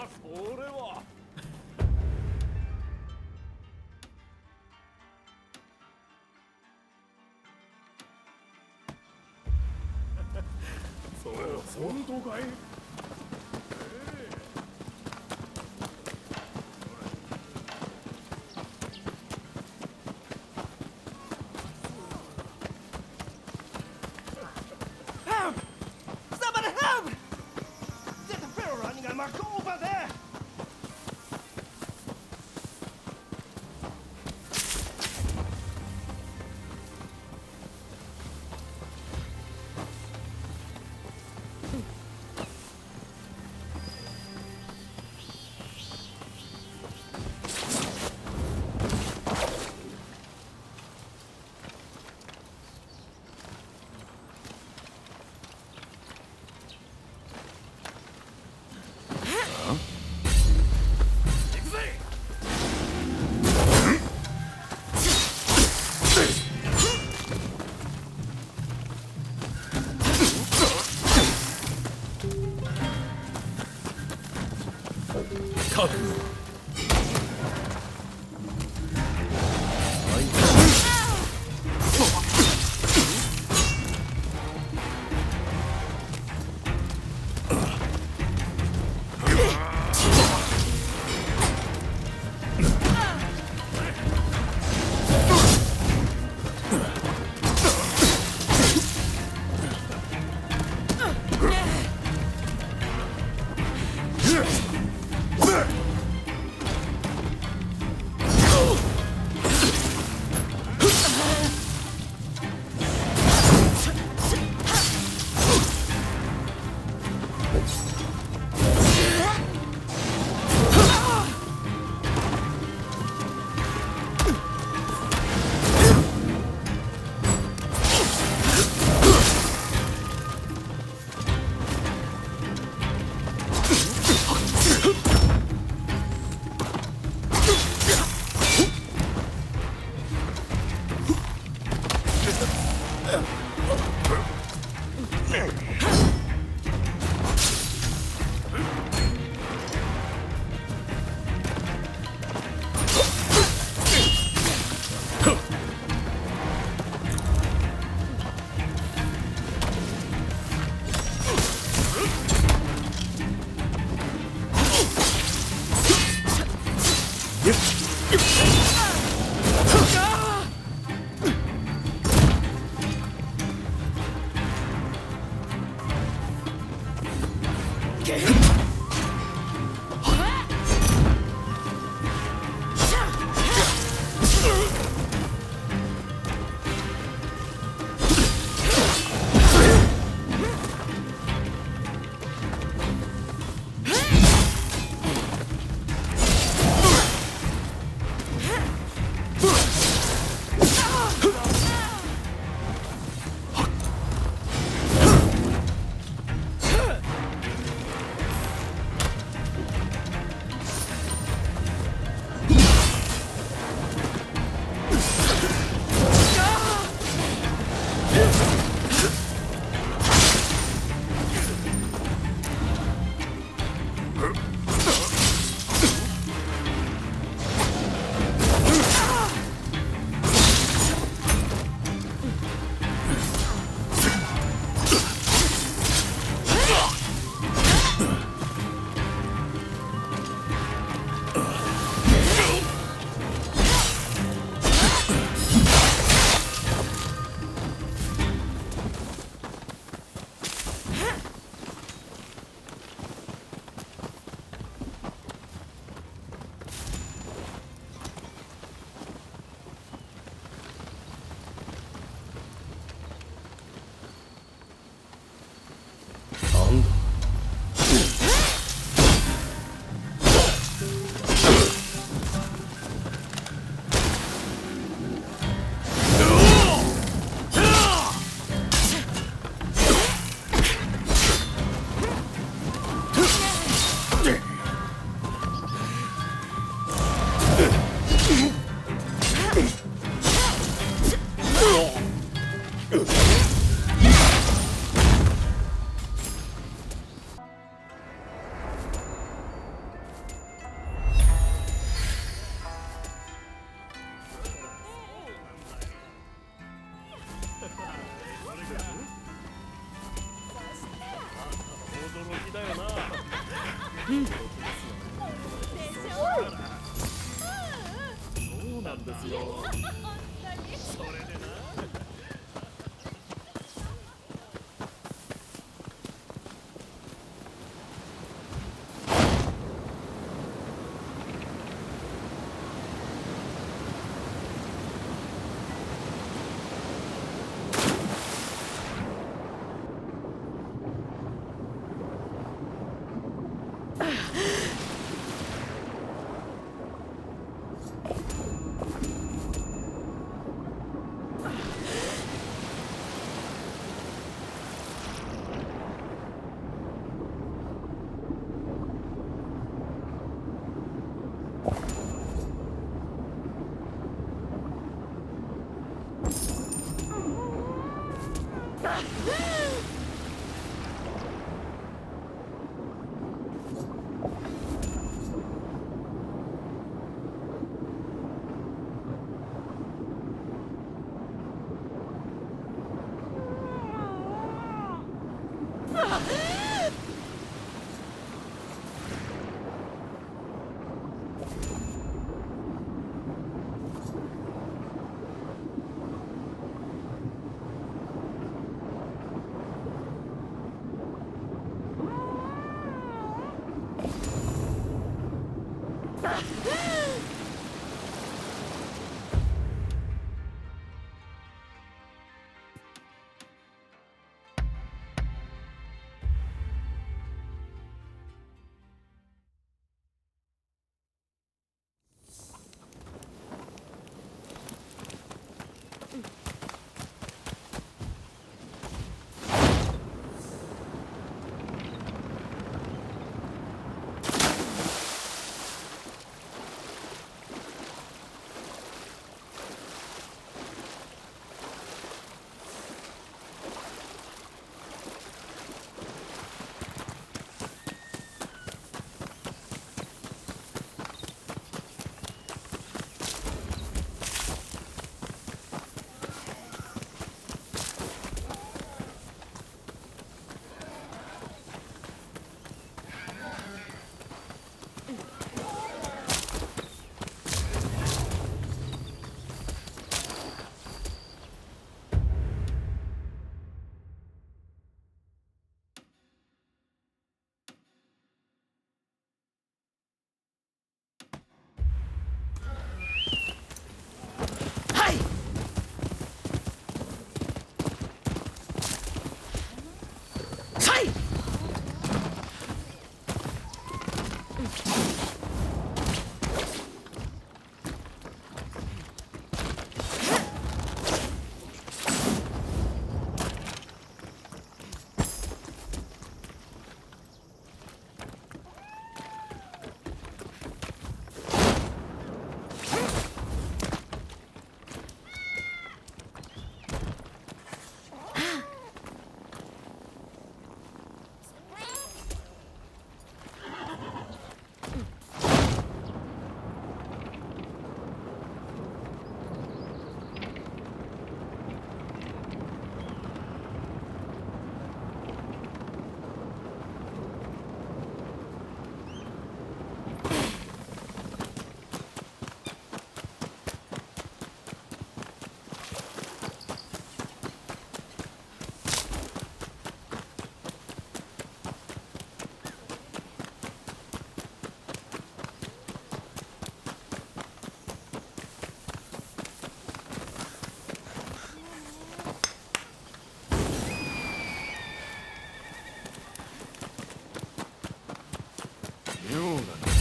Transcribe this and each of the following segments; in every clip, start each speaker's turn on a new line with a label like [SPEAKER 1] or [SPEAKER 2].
[SPEAKER 1] それは本当かい？きだよな。そうなんですよ。それでな。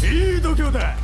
[SPEAKER 1] いい度胸だ。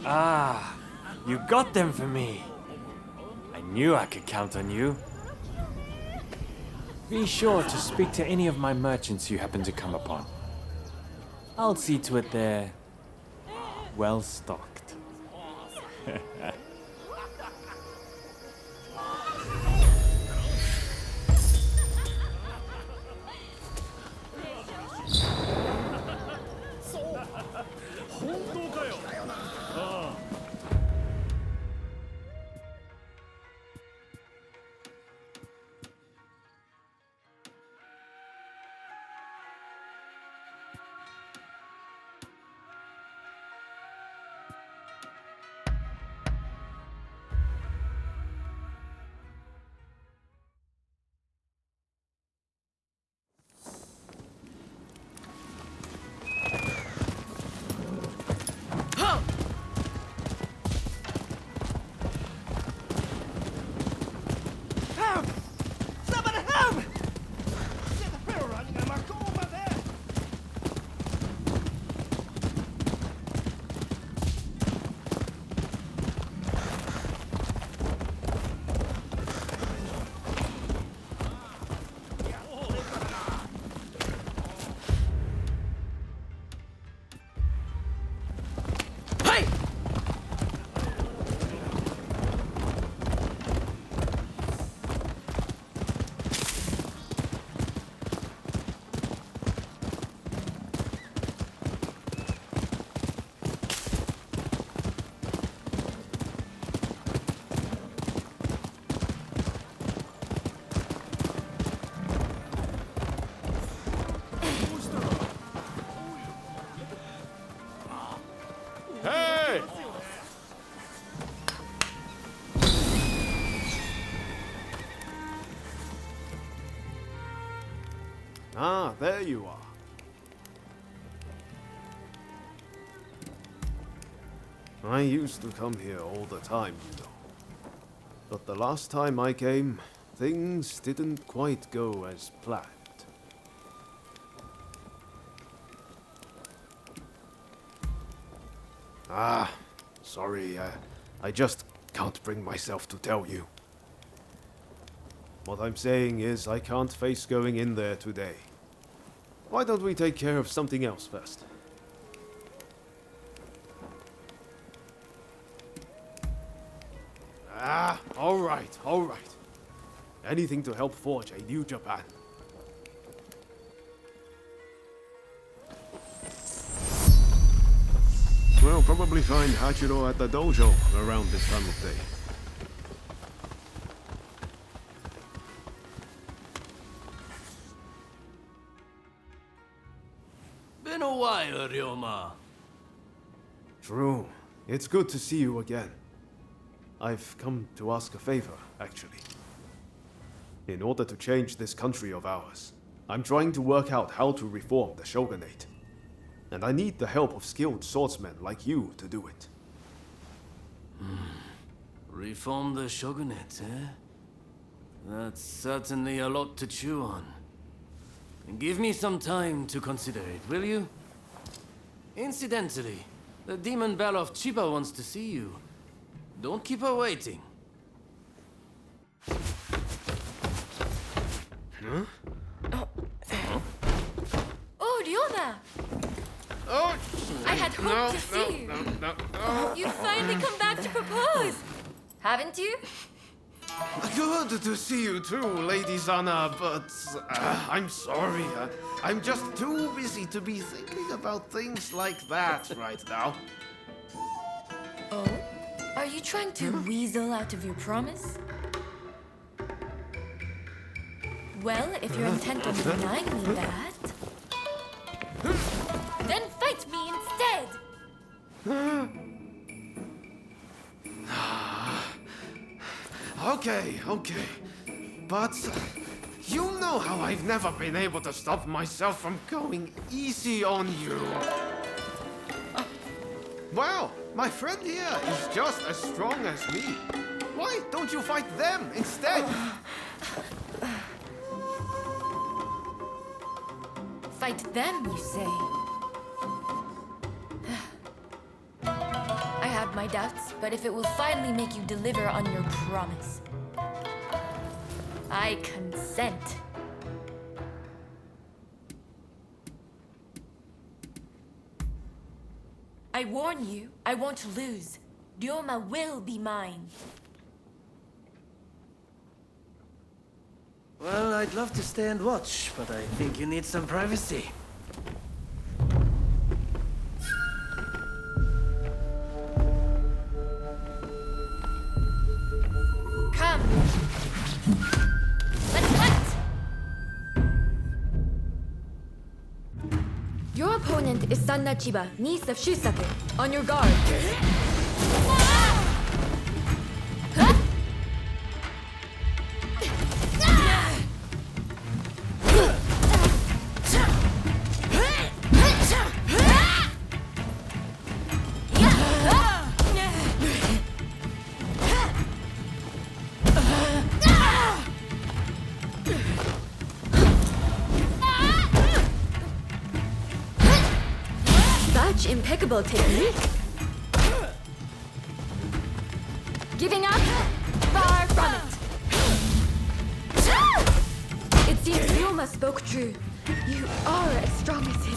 [SPEAKER 2] Ah, you got them for me. I knew I could count on you. Be sure to speak to any of my merchants you happen to come upon. I'll see to it they're well stocked.
[SPEAKER 3] Ah, there you are. I used to come here all the time, you know. But the last time I came, things didn't quite go as planned. Ah, sorry, I just can't bring myself to tell you. What I'm saying is I can't face going in there today. Why don't we take care of something else first? Ah, all right. Anything to help forge a new Japan. We'll probably find Hachiro at the dojo around this time of day.
[SPEAKER 1] Been a while, Ryoma.
[SPEAKER 3] True. It's good to see you again. I've come to ask a favor, actually. In order to change this country of ours, I'm trying to work out how to reform the Shogunate. And I need the help of skilled swordsmen like you to do it.
[SPEAKER 1] Reform the Shogunate, eh? That's certainly a lot to chew on. Give me some time to consider it, will you? Incidentally, the demon belle of Chiba wants to see you. Don't keep her waiting.
[SPEAKER 4] Oh, Ryoma!
[SPEAKER 3] Oh,
[SPEAKER 4] I had hoped to see you.
[SPEAKER 3] No.
[SPEAKER 4] You've finally come back to propose! Haven't you?
[SPEAKER 3] Good to see you too, Lady Sana, but I'm sorry. I'm just too busy to be thinking about things like that right now.
[SPEAKER 4] Oh? Are you trying to weasel out of your promise? Well, if you're intent on denying me that, then fight me instead!
[SPEAKER 3] Okay. But you know how I've never been able to stop myself from going easy on you. Well, my friend here is just as strong as me. Why don't you fight them instead?
[SPEAKER 4] Fight them, you say? I have my doubts, but if it will finally make you deliver on your promise, I consent. I warn you, I won't lose. Ryoma will be mine.
[SPEAKER 1] Well, I'd love to stay and watch, but I think you need some privacy.
[SPEAKER 4] Come. Let's fight! Your opponent is Sanna Chiba, niece of Shusaku. On your guard. Such impeccable technique. Giving up? Far from it. It seems Ryoma spoke true. You are as strong as him.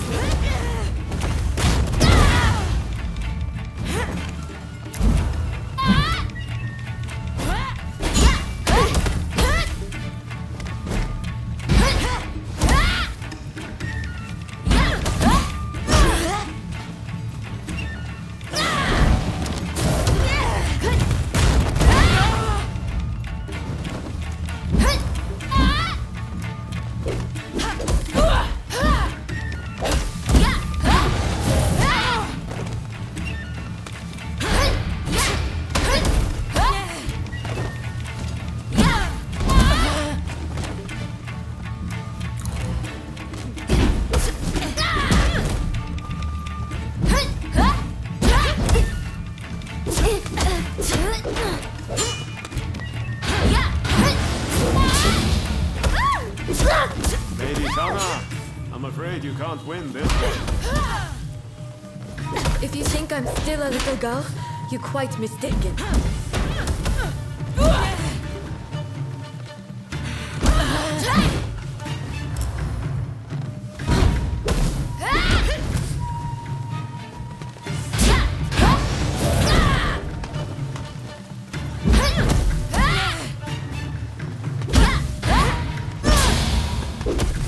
[SPEAKER 3] Lady Sana, I'm afraid you can't win this one.
[SPEAKER 4] If you think I'm still a little girl, you're quite mistaken.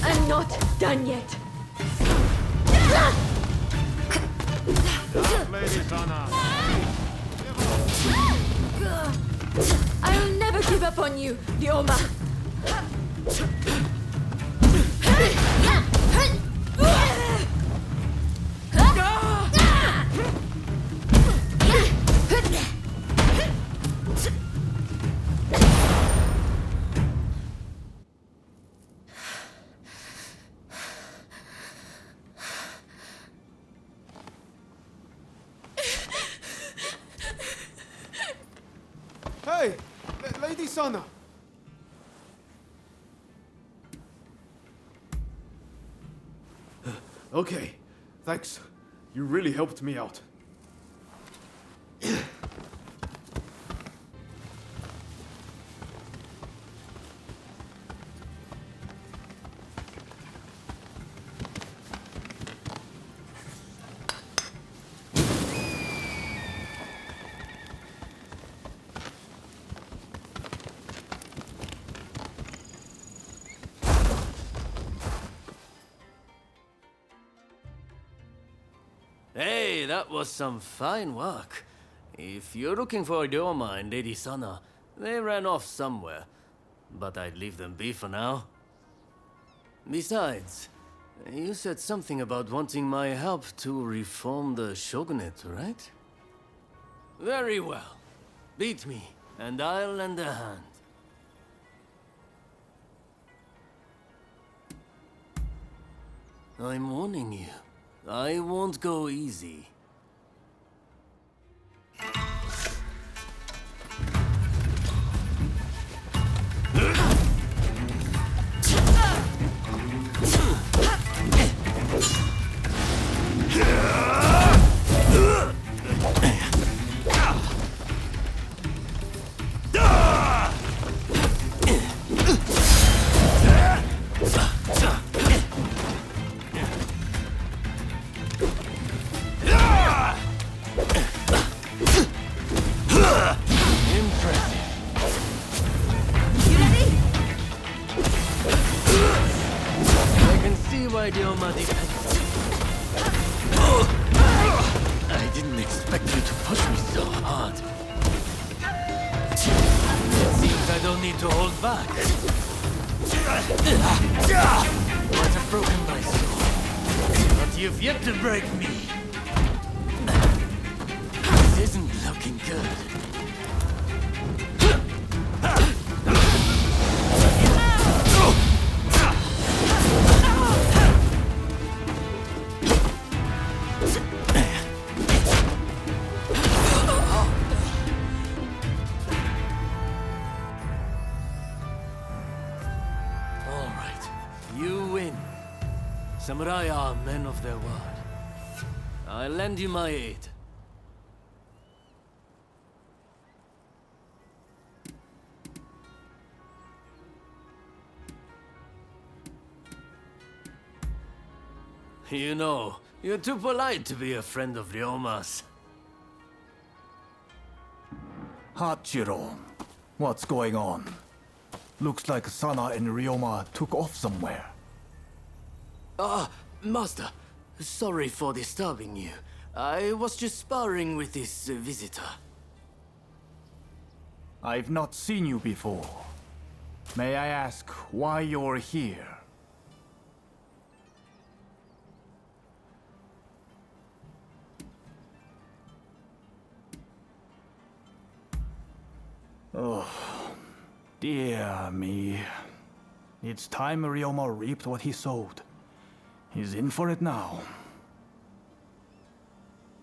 [SPEAKER 4] I'm not done yet.
[SPEAKER 3] Lady Sana.
[SPEAKER 4] I'll never give up on you, Ryoma.
[SPEAKER 3] Hey, Lady Sana. Okay, thanks. You really helped me out.
[SPEAKER 1] Hey, that was some fine work. If you're looking for Ryoma and Lady Sana, they ran off somewhere. But I'd leave them be for now. Besides, you said something about wanting my help to reform the Shogunate, right? Very well. Beat me, and I'll lend a hand. I'm warning you. I won't go easy. I didn't expect you to push me so hard. It seems I don't need to hold back. Might have broken my soul, but you've yet to break me. This isn't looking good. Samurai are men of their word. I'll lend you my aid. You know, you're too polite to be a friend of Ryoma's.
[SPEAKER 5] Hachiro, what's going on? Looks like Sana and Ryoma took off somewhere.
[SPEAKER 1] Master, sorry for disturbing you. I was just sparring with this visitor.
[SPEAKER 5] I've not seen you before. May I ask why you're here? Oh, dear me. It's time Ryoma reaped what he sowed. He's in for it now.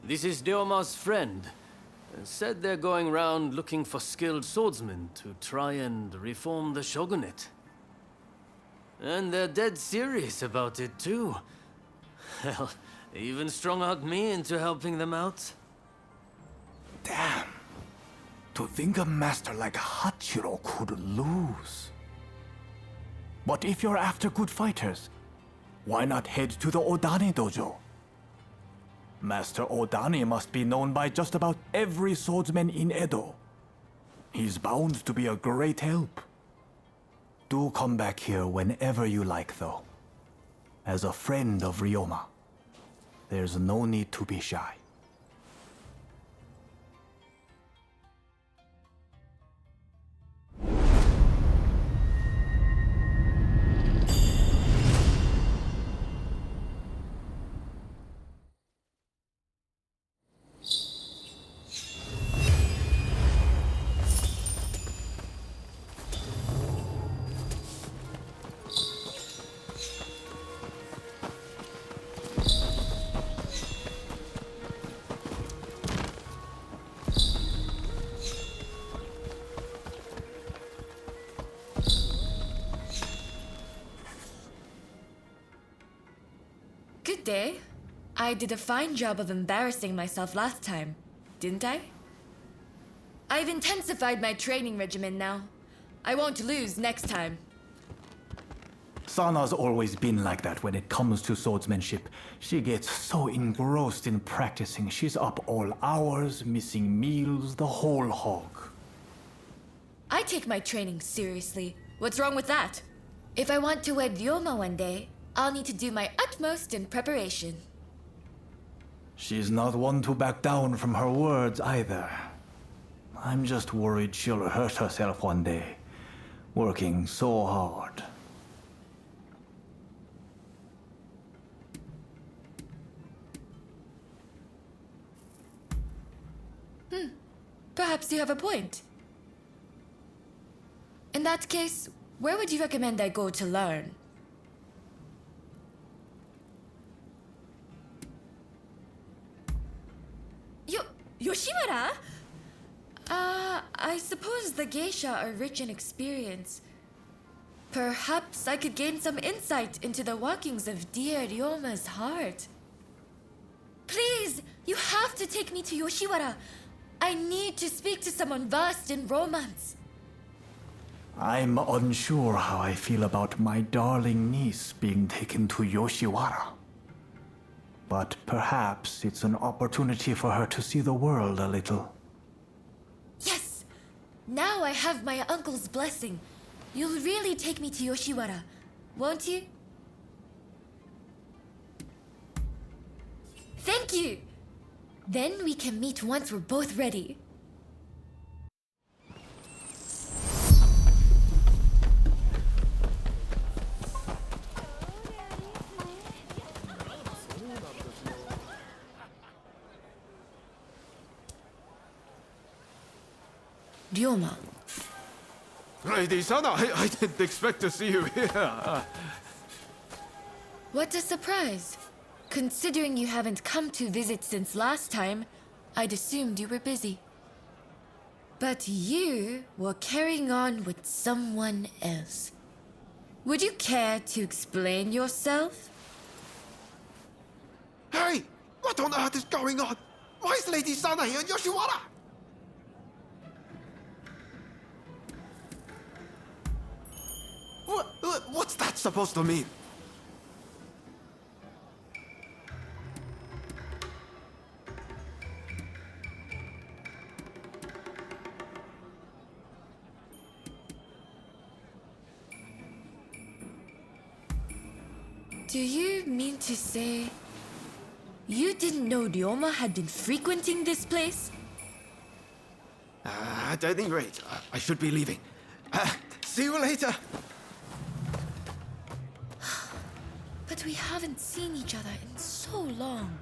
[SPEAKER 1] This is Ryoma's friend. Said they're going round looking for skilled swordsmen to try and reform the Shogunate. And they're dead serious about it, too. Hell, they even strung-out me into helping them out.
[SPEAKER 5] Damn. To think a master like Hachiro could lose. But if you're after good fighters, why not head to the Odani dojo? Master Odani must be known by just about every swordsman in Edo. He's bound to be a great help. Do come back here whenever you like, though. As a friend of Ryoma, there's no need to be shy.
[SPEAKER 4] Good day. I did a fine job of embarrassing myself last time, didn't I? I've intensified my training regimen now. I won't lose next time.
[SPEAKER 5] Sana's always been like that when it comes to swordsmanship. She gets so engrossed in practicing, she's up all hours, missing meals, the whole hog.
[SPEAKER 4] I take my training seriously. What's wrong with that? If I want to wed Ryoma one day, I'll need to do my utmost in preparation.
[SPEAKER 5] She's not one to back down from her words either. I'm just worried she'll hurt herself one day, working so hard.
[SPEAKER 4] Perhaps you have a point. In that case, where would you recommend I go to learn? Yoshiwara? I suppose the geisha are rich in experience. Perhaps I could gain some insight into the workings of dear Ryoma's heart. Please, you have to take me to Yoshiwara. I need to speak to someone versed in romance.
[SPEAKER 5] I'm unsure how I feel about my darling niece being taken to Yoshiwara. But perhaps it's an opportunity for her to see the world a little.
[SPEAKER 4] Yes! Now I have my uncle's blessing. You'll really take me to Yoshiwara, won't you? Thank you! Then we can meet once we're both ready. Ryoma.
[SPEAKER 3] Lady Sana, I didn't expect to see you here.
[SPEAKER 4] What a surprise. Considering you haven't come to visit since last time, I'd assumed you were busy. But you were carrying on with someone else. Would you care to explain yourself?
[SPEAKER 3] Hey! What on earth is going on? Why is Lady Sana here in Yoshiwara? What's that supposed to mean?
[SPEAKER 4] Do you mean to say you didn't know Ryoma had been frequenting this place?
[SPEAKER 3] At any rate, I should be leaving. See you later.
[SPEAKER 4] But we haven't seen each other in so long.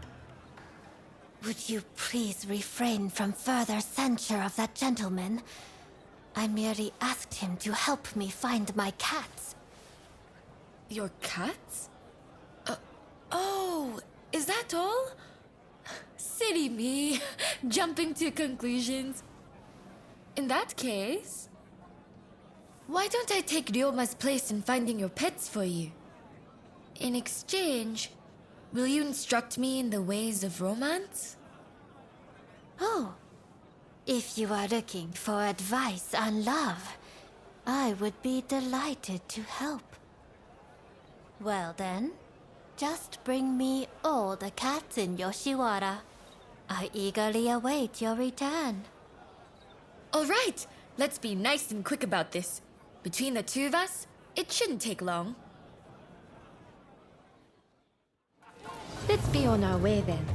[SPEAKER 6] Would you please refrain from further censure of that gentleman? I merely asked him to help me find my cats.
[SPEAKER 4] Your cats? Oh, is that all? Silly me, jumping to conclusions. In that case... Why don't I take Ryoma's place in finding your pets for you? In exchange, will you instruct me in the ways of romance?
[SPEAKER 6] Oh, if you are looking for advice on love, I would be delighted to help. Well then, just bring me all the cats in Yoshiwara. I eagerly await your return.
[SPEAKER 4] All right, let's be nice and quick about this. Between the two of us, it shouldn't take long.
[SPEAKER 7] Let's be on our way then.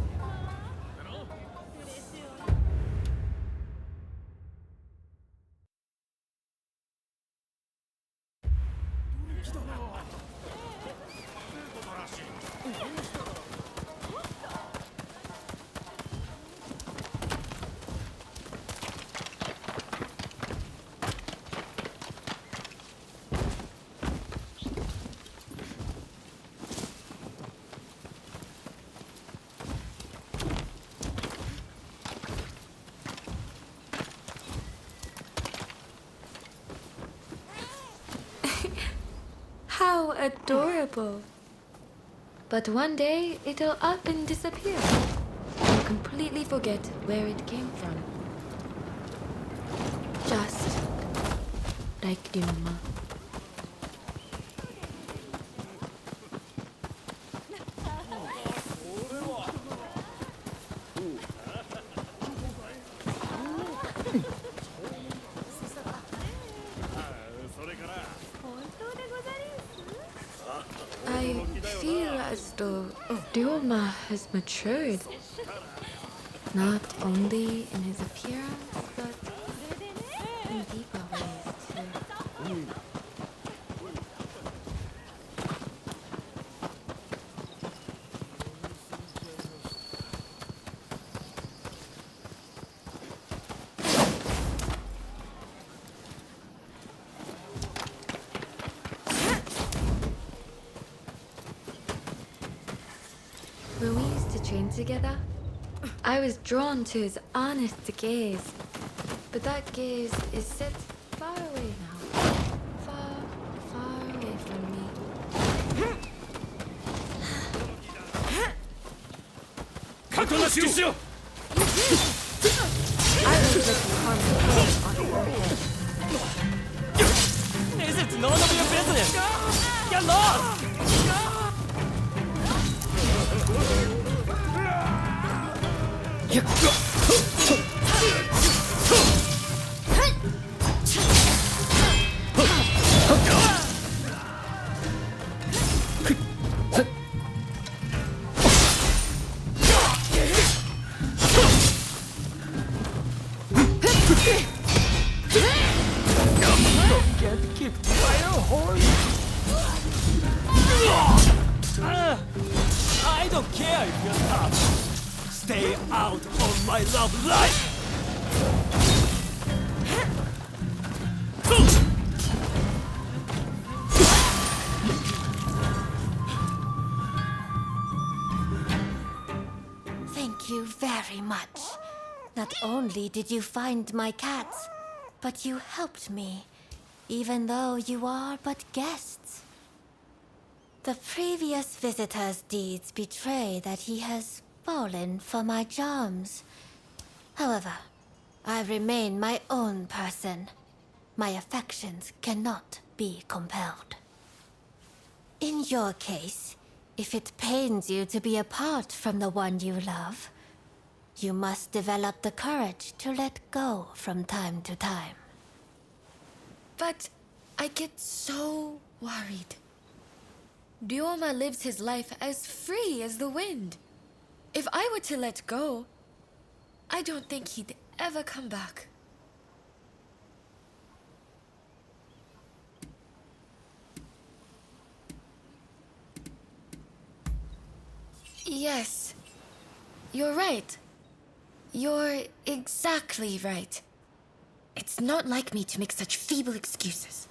[SPEAKER 4] How adorable. But one day, it'll up and disappear. You'll completely forget where it came from. Just like Ryoma. I feel as though Ryoma has matured. Not only in his appearance, but in deeper ways too. When we used to train together, I was drawn to his honest gaze. But that gaze is set far away now. Far, far away from me. I was looking harmful on her head.
[SPEAKER 1] It's none of your business! Get lost! I don't care if you're tough. Stay out of my love life!
[SPEAKER 6] Thank you very much. Not only did you find my cats, but you helped me, even though you are but guests. The previous visitor's deeds betray that he has fallen for my charms. However, I remain my own person. My affections cannot be compelled. In your case, if it pains you to be apart from the one you love, you must develop the courage to let go from time to time.
[SPEAKER 4] But I get so worried. Ryoma lives his life as free as the wind. If I were to let go, I don't think he'd ever come back. Yes, you're right. You're exactly right. It's not like me to make such feeble excuses.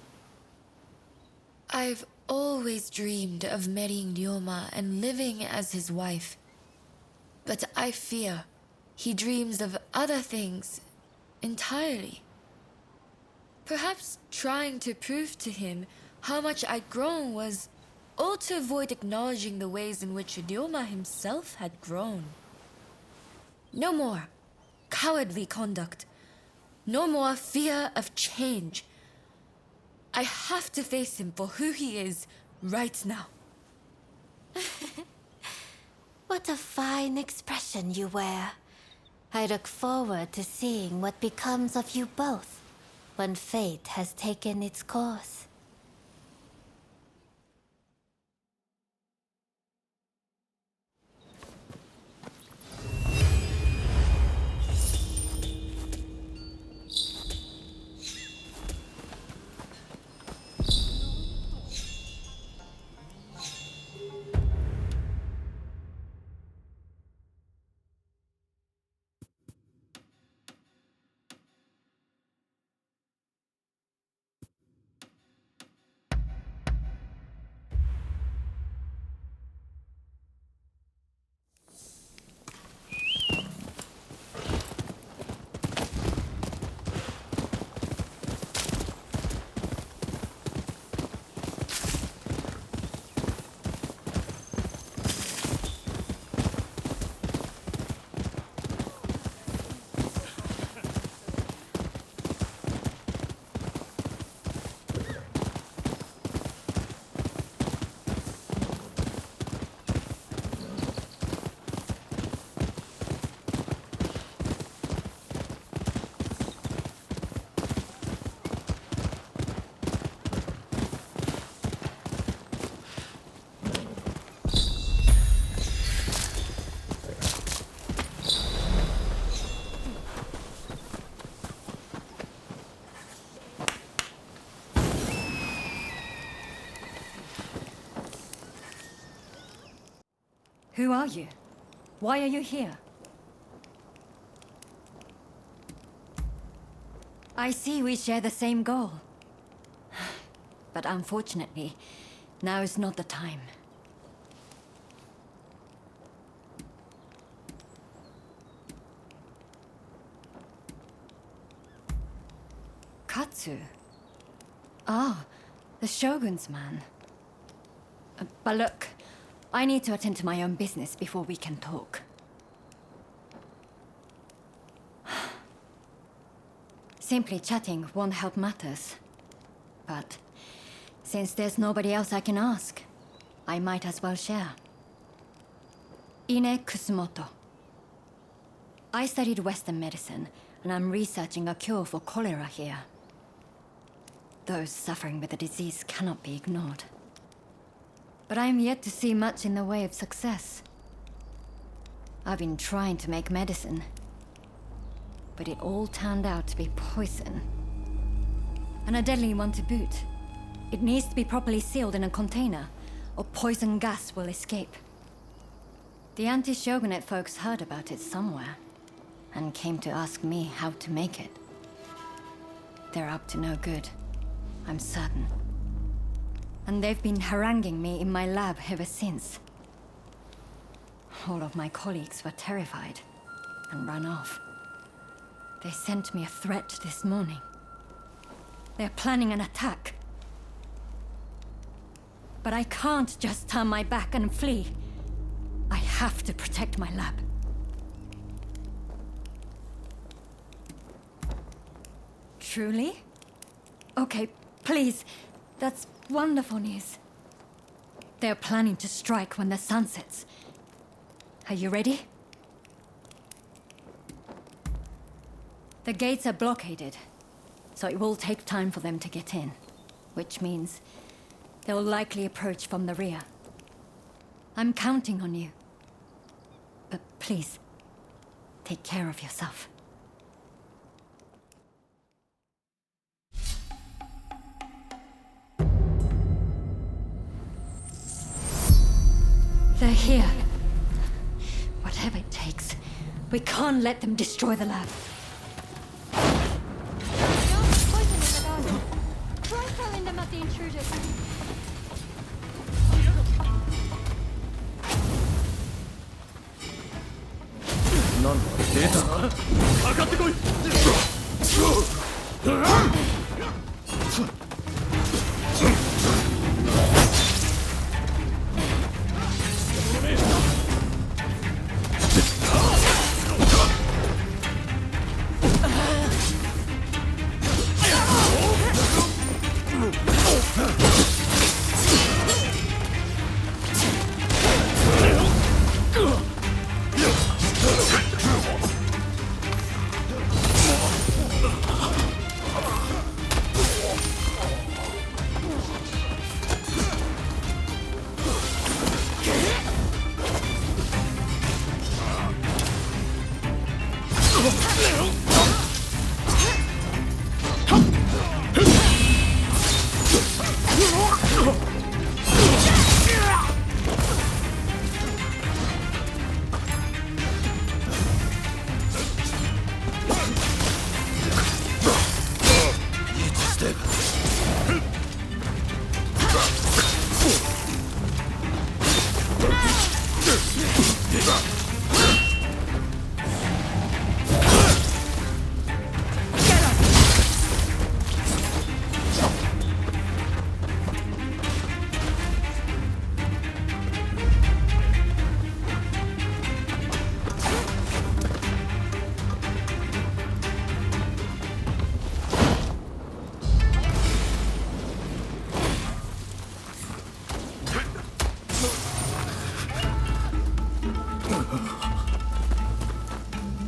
[SPEAKER 4] I've always dreamed of marrying Ryoma and living as his wife. But I fear he dreams of other things entirely. Perhaps trying to prove to him how much I'd grown was all to avoid acknowledging the ways in which Ryoma himself had grown. No more cowardly conduct. No more fear of change. I have to face him for who he is right now.
[SPEAKER 6] What a fine expression you wear. I look forward to seeing what becomes of you both when fate has taken its course.
[SPEAKER 8] Who are you? Why are you here? I see we share the same goal. But unfortunately, now is not the time. Katsu? Ah, the Shogun's man. But look, I need to attend to my own business before we can talk. Simply chatting won't help matters. But since there's nobody else I can ask, I might as well share. Ine Kusumoto. I studied Western medicine, and I'm researching a cure for cholera here. Those suffering with the disease cannot be ignored. But I am yet to see much in the way of success. I've been trying to make medicine, but it all turned out to be poison. And a deadly one to boot. It needs to be properly sealed in a container, or poison gas will escape. The anti-Shogunate folks heard about it somewhere, and came to ask me how to make it. They're up to no good, I'm certain. And they've been haranguing me in my lab ever since. All of my colleagues were terrified and ran off. They sent me a threat this morning. They're planning an attack. But I can't just turn my back and flee. I have to protect my lab. Truly? Okay, please. That's wonderful news. They're planning to strike when the sun sets. Are you ready? The gates are blockaded, so it will take time for them to get in, which means they'll likely approach from the rear. I'm counting on you. But please, take care of yourself. They're here. Whatever it takes, we can't let them destroy the lab.
[SPEAKER 7] Poison in the garden. Try throwing them at the intruders.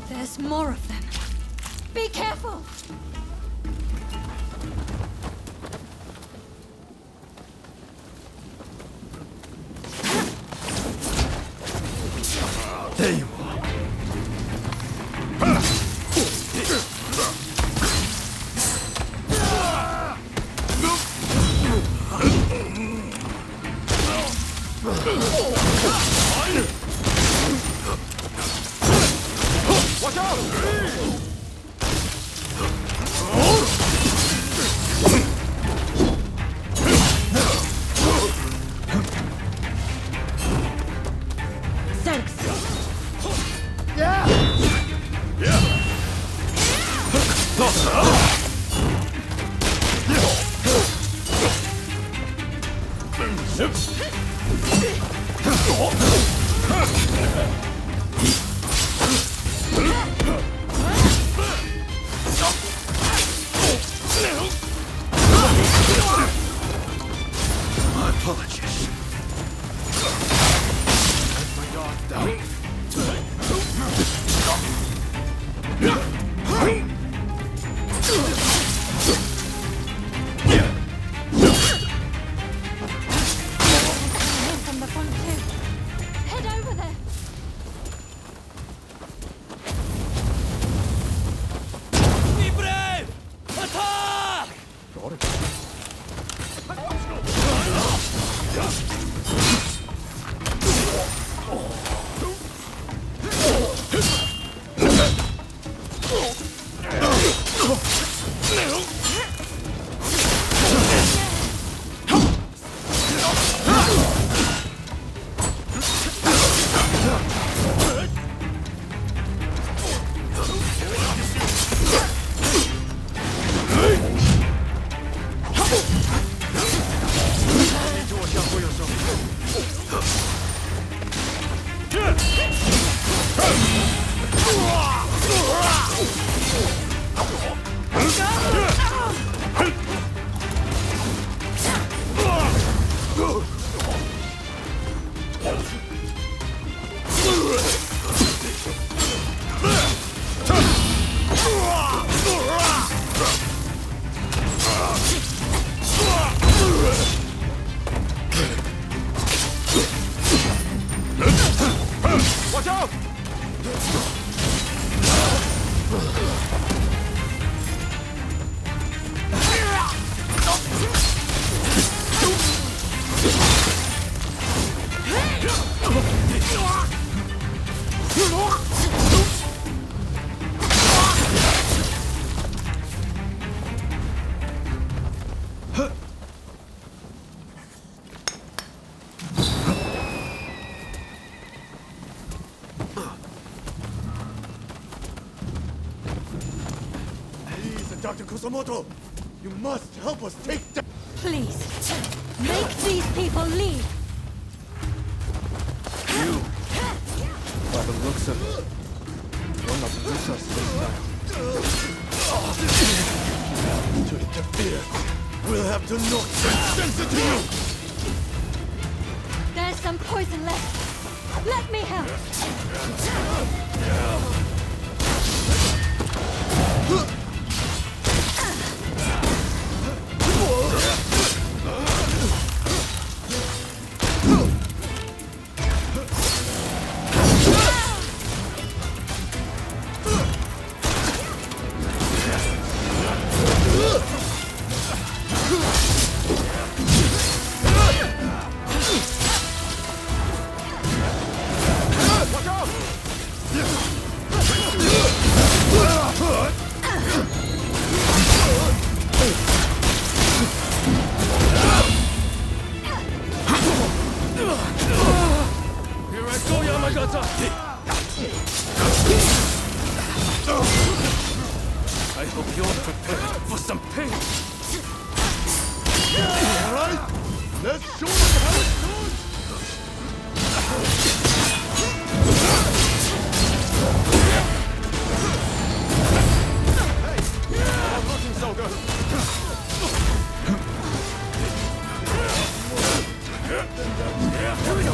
[SPEAKER 8] There's more of them. Be careful!
[SPEAKER 3] There you are. Watch out!
[SPEAKER 8] Thanks.
[SPEAKER 3] My apologies. Let my guard down.
[SPEAKER 8] From the front too. Head over there.
[SPEAKER 1] Be brave! Attack! Watch out! Please, Dr. Kusamoto,
[SPEAKER 5] You must help us take down.
[SPEAKER 8] Please, make these people leave.
[SPEAKER 3] You, by the looks of it, will not lose us this time.
[SPEAKER 5] To interfere, we'll have to knock some sense into you.
[SPEAKER 8] There's some poison left. Let me help.
[SPEAKER 1] I hope you're prepared for some pain.
[SPEAKER 5] All right, let's show them how it's done.
[SPEAKER 3] Not looking so good.
[SPEAKER 1] Here we go.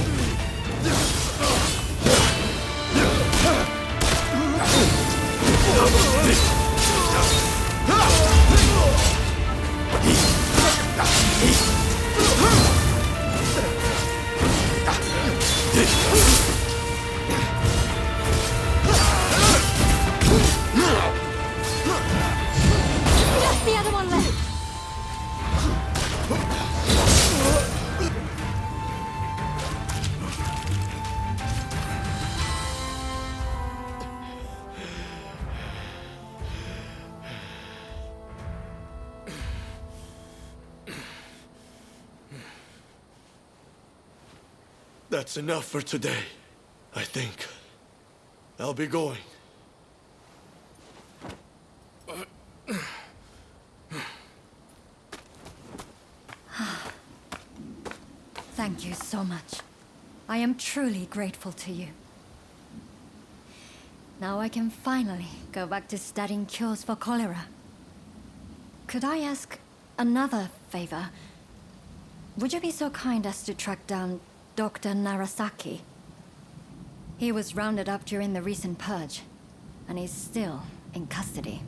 [SPEAKER 8] Just the other one left.
[SPEAKER 5] That's enough for today, I think. I'll be going.
[SPEAKER 8] Thank you so much. I am truly grateful to you. Now I can finally go back to studying cures for cholera. Could I ask another favor? Would you be so kind as to track down Dr. Narasaki? He was rounded up during the recent purge, and he's still in custody.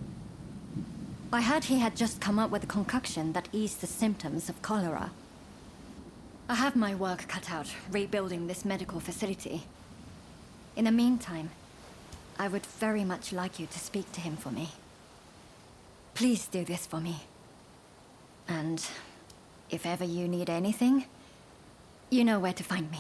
[SPEAKER 8] I heard he had just come up with a concoction that eased the symptoms of cholera. I have my work cut out rebuilding this medical facility. In the meantime, I would very much like you to speak to him for me. Please do this for me. And if ever you need anything, you know where to find me.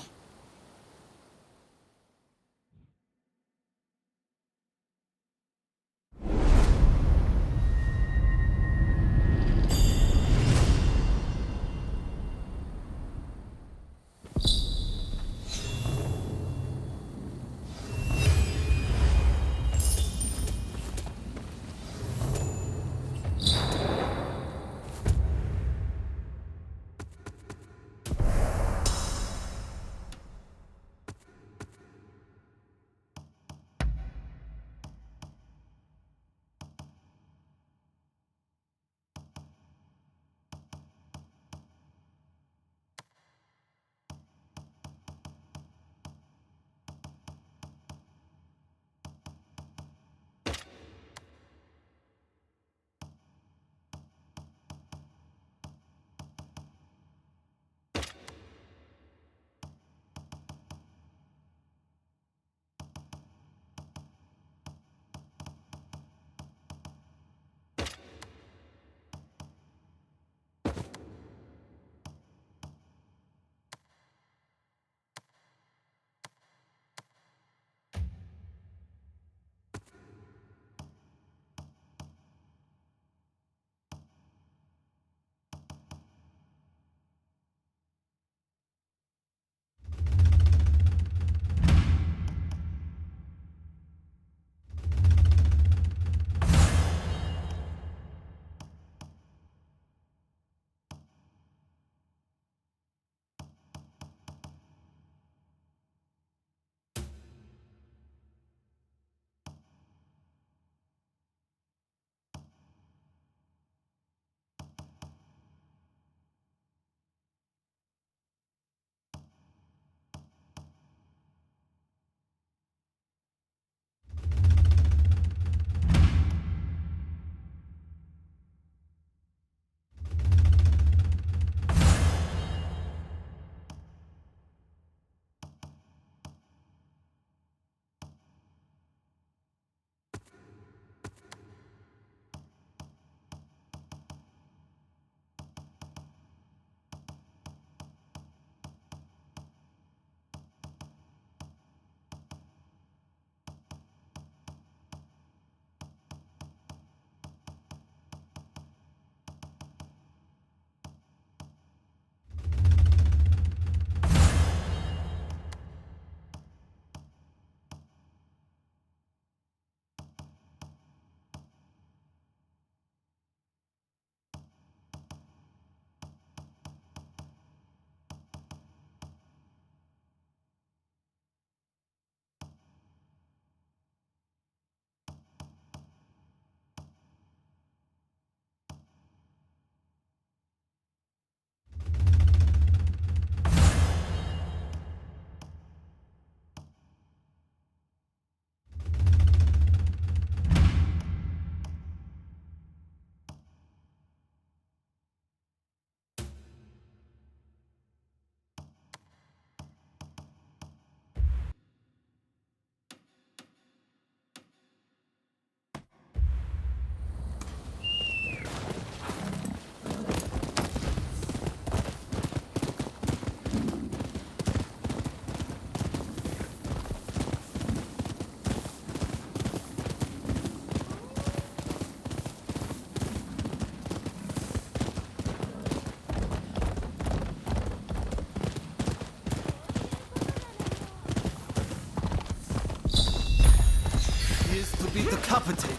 [SPEAKER 9] decapitated.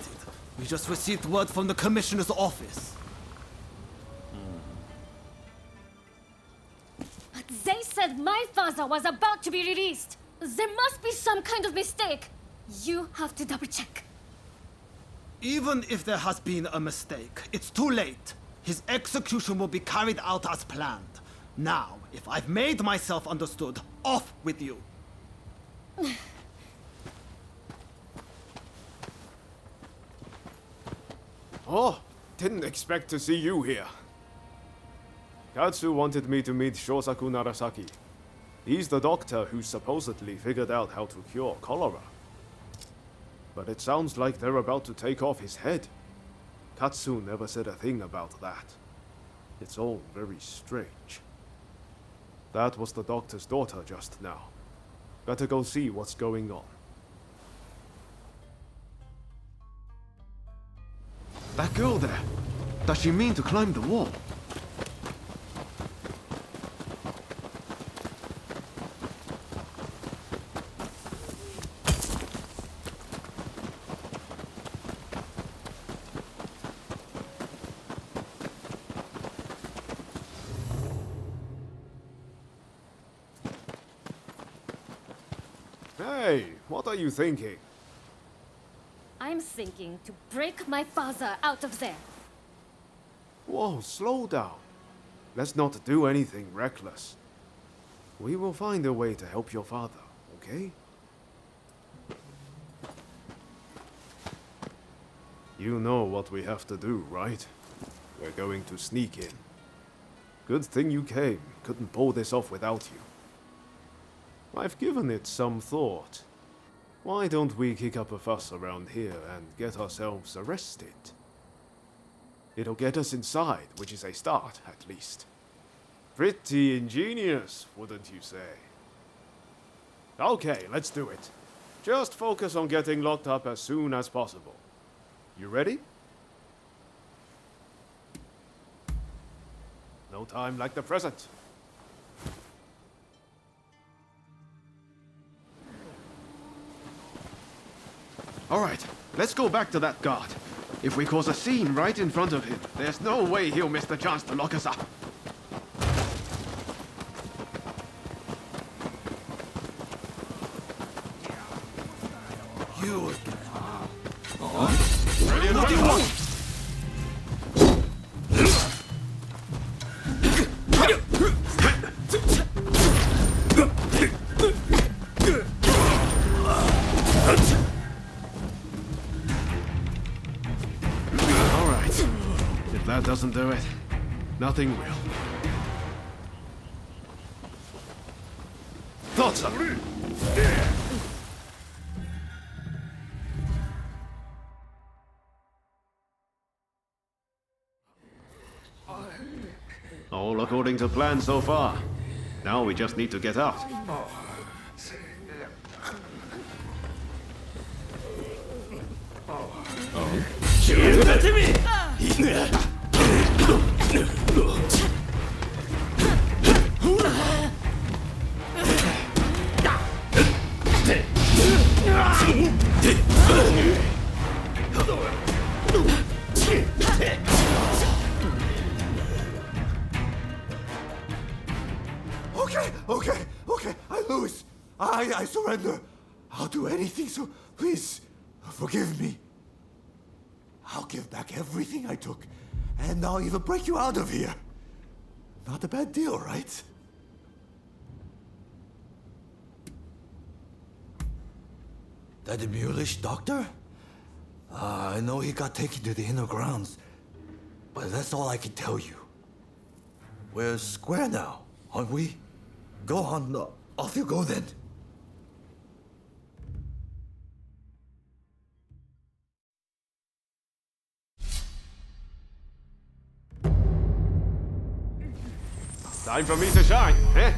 [SPEAKER 9] We just received word from the commissioner's office.
[SPEAKER 7] But they said my father was about to be released. There must be some kind of mistake. You have to double check.
[SPEAKER 9] Even if there has been a mistake, it's too late. His execution will be carried out as planned. Now, if I've made myself understood, off with you.
[SPEAKER 3] Oh, didn't expect to see you here. Katsu wanted me to meet Shosaku Narasaki. He's the doctor who supposedly figured out how to cure cholera. But it sounds like they're about to take off his head. Katsu never said a thing about that. It's all very strange. That was the doctor's daughter just now. Better go see what's going on. That girl there, does she mean to climb the wall? Hey, what are you thinking?
[SPEAKER 7] I'm thinking to break my father out of there.
[SPEAKER 3] Whoa, slow down. Let's not do anything reckless. We will find a way to help your father, okay? You know what we have to do, right? We're going to sneak in. Good thing you came. Couldn't pull this off without you. I've given it some thought. Why don't we kick up a fuss around here and get ourselves arrested? It'll get us inside, which is a start, at least. Pretty ingenious, wouldn't you say? Okay, let's do it. Just focus on getting locked up as soon as possible. You ready? No time like the present. All right, let's go back to that guard. If we cause a scene right in front of him, there's no way he'll miss the chance to lock us up.
[SPEAKER 9] You...
[SPEAKER 3] That doesn't do it. Nothing will. Thought so. All according to plan so far. Now we just need to get out.
[SPEAKER 5] Okay, I lose. I surrender. I'll do anything, so please, forgive me. I'll give back everything I took, and I'll even break you out of here. Not a bad deal, right? That mulish doctor? I know he got taken to the inner grounds, but that's all I can tell you. We're square now, aren't we? Go on, off you go then.
[SPEAKER 3] Time for me to shine, eh?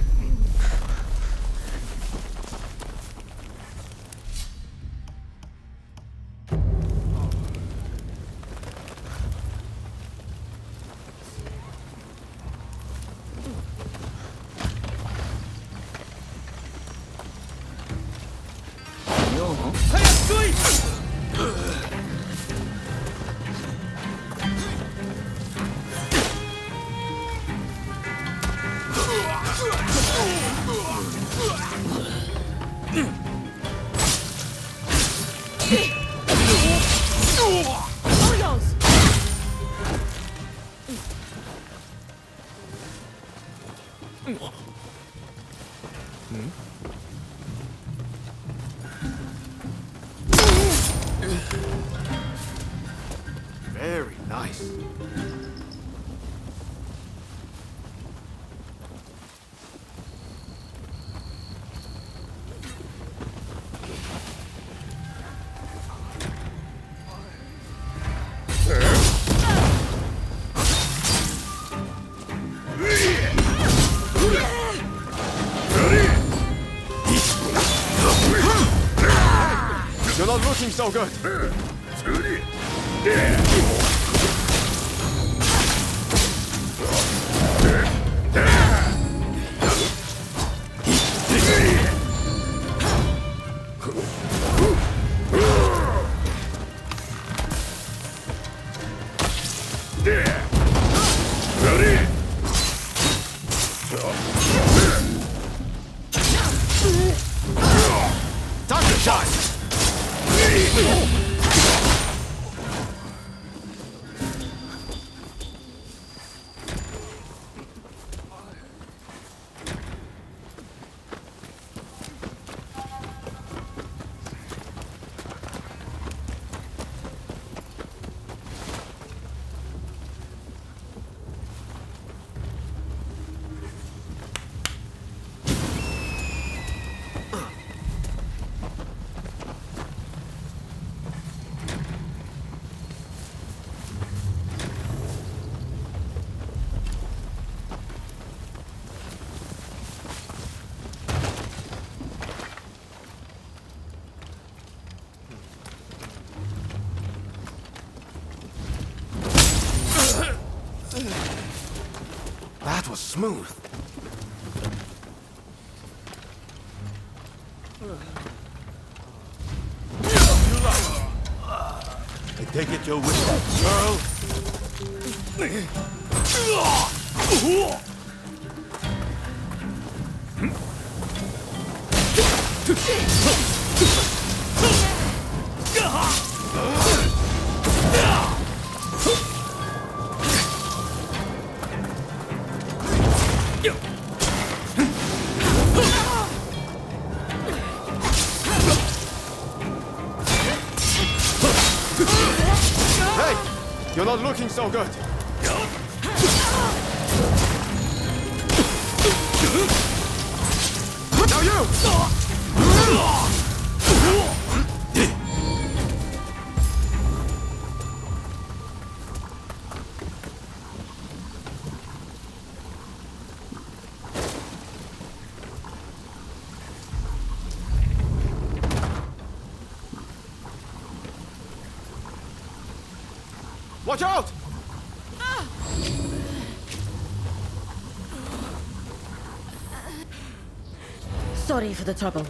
[SPEAKER 3] Very nice. You're not looking so good. Time to shine! That was smooth. I take it you're with that girl? Hey! You're not looking so good. Now you! Watch out!
[SPEAKER 8] Sorry for the trouble.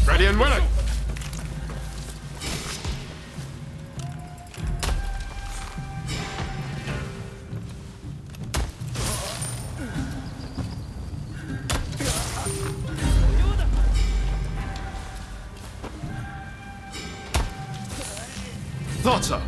[SPEAKER 3] Ready and willing! Thought so.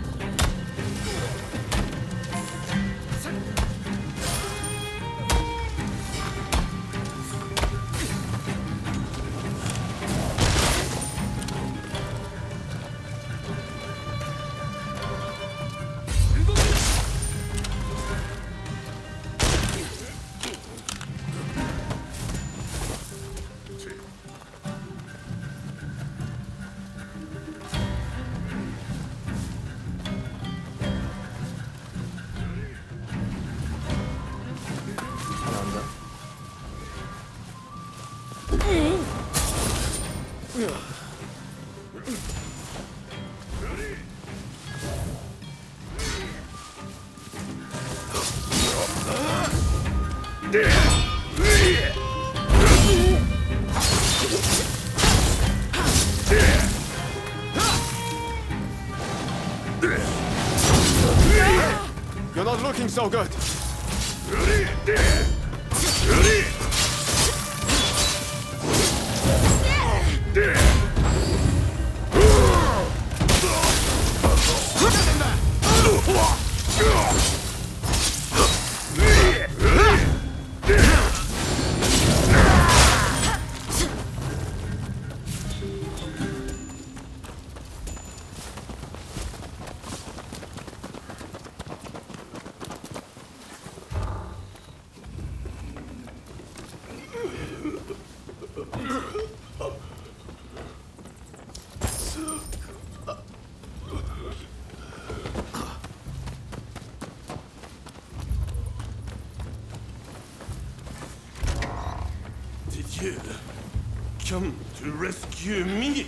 [SPEAKER 3] You're not looking so good.
[SPEAKER 10] kid come to rescue me.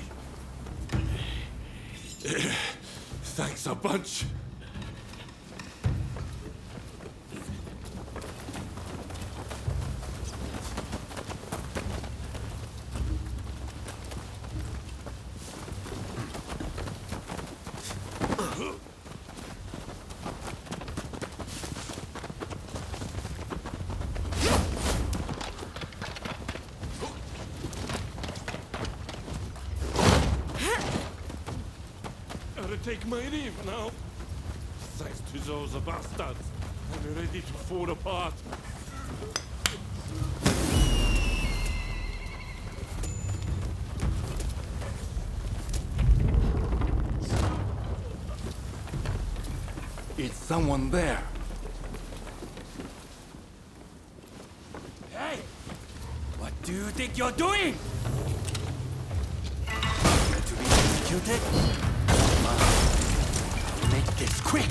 [SPEAKER 10] Thanks a bunch. Take my leave now. Thanks to those bastards, I'm ready to fall apart.
[SPEAKER 5] Is someone there?
[SPEAKER 2] Hey! What do you think you're doing? Here to be executed? I'll make this quick!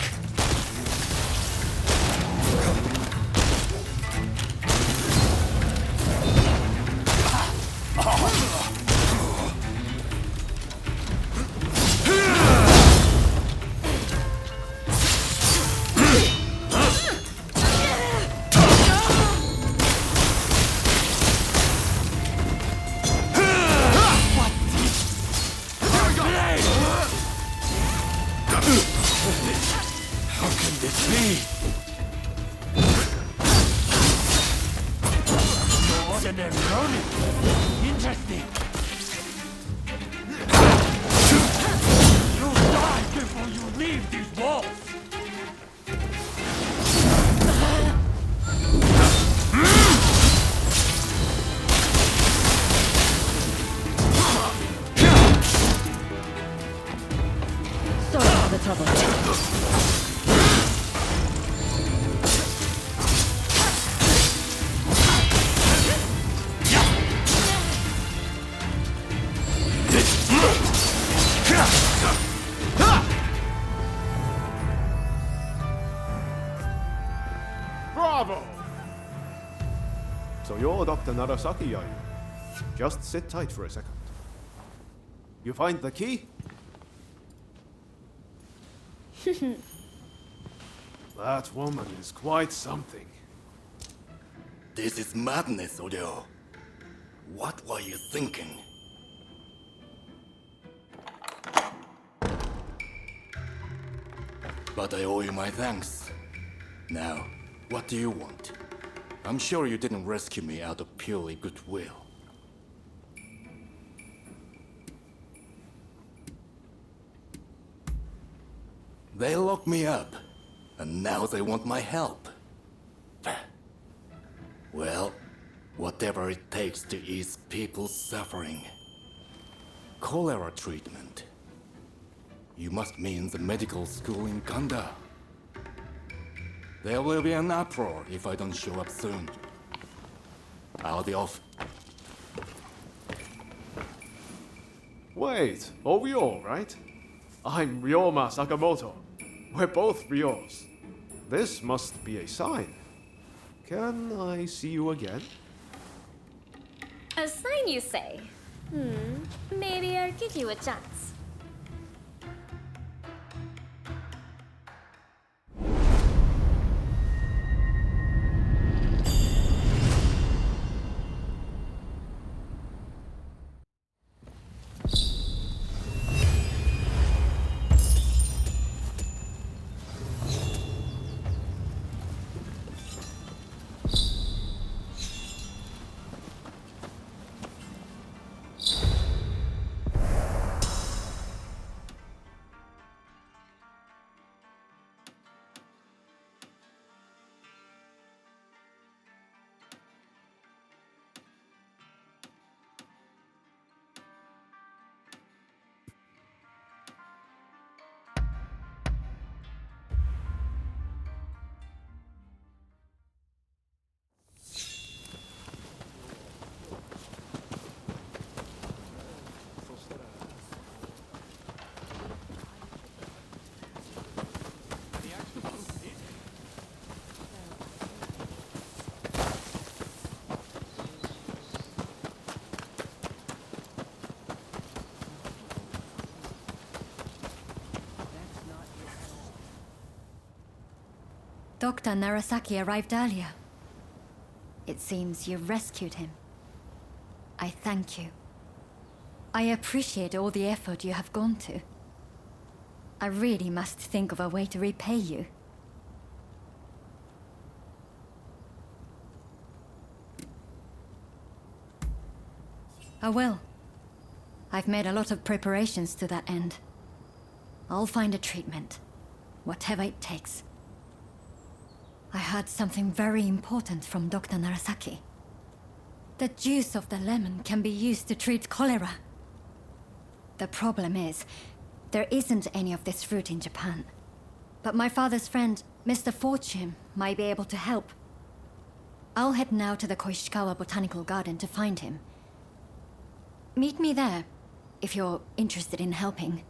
[SPEAKER 5] Ronin! Interesting! You'll die before you leave these walls!
[SPEAKER 8] Sorry for the trouble.
[SPEAKER 3] Bravo! So you're Dr. Narasaki, are you? Just sit tight for a second. You find the key? That woman is quite something.
[SPEAKER 5] This is madness, Odeo. What were you thinking? But I owe you my thanks. Now, what do you want? I'm sure you didn't rescue me out of purely goodwill. They locked me up, and now they want my help. Well, whatever it takes to ease people's suffering. Cholera treatment. You must mean the medical school in Kanda. There will be an uproar if I don't show up soon. I'll be off.
[SPEAKER 3] Wait, Ryo, right? I'm Ryoma Sakamoto. We're both Ryos. This must be a sign. Can I see you again?
[SPEAKER 7] A sign, you say? Maybe I'll give you a chance.
[SPEAKER 8] Dr. Narasaki arrived earlier. It seems you rescued him. I thank you. I appreciate all the effort you have gone to. I really must think of a way to repay you. I will. I've made a lot of preparations to that end. I'll find a treatment, whatever it takes. I heard something very important from Dr. Narasaki. The juice of the lemon can be used to treat cholera. The problem is, there isn't any of this fruit in Japan. But my father's friend, Mr. Fortune, might be able to help. I'll head now to the Koishikawa Botanical Garden to find him. Meet me there, if you're interested in helping.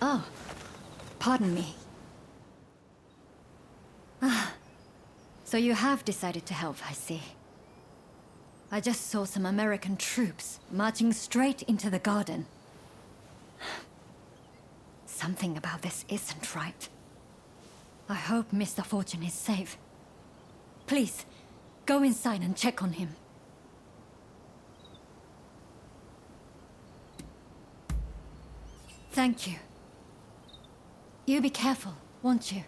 [SPEAKER 8] Oh, pardon me. So you have decided to help, I see. I just saw some American troops marching straight into the garden. Something about this isn't right. I hope Mr. Fortune is safe. Please, go inside and check on him. Thank you. You be careful, won't you?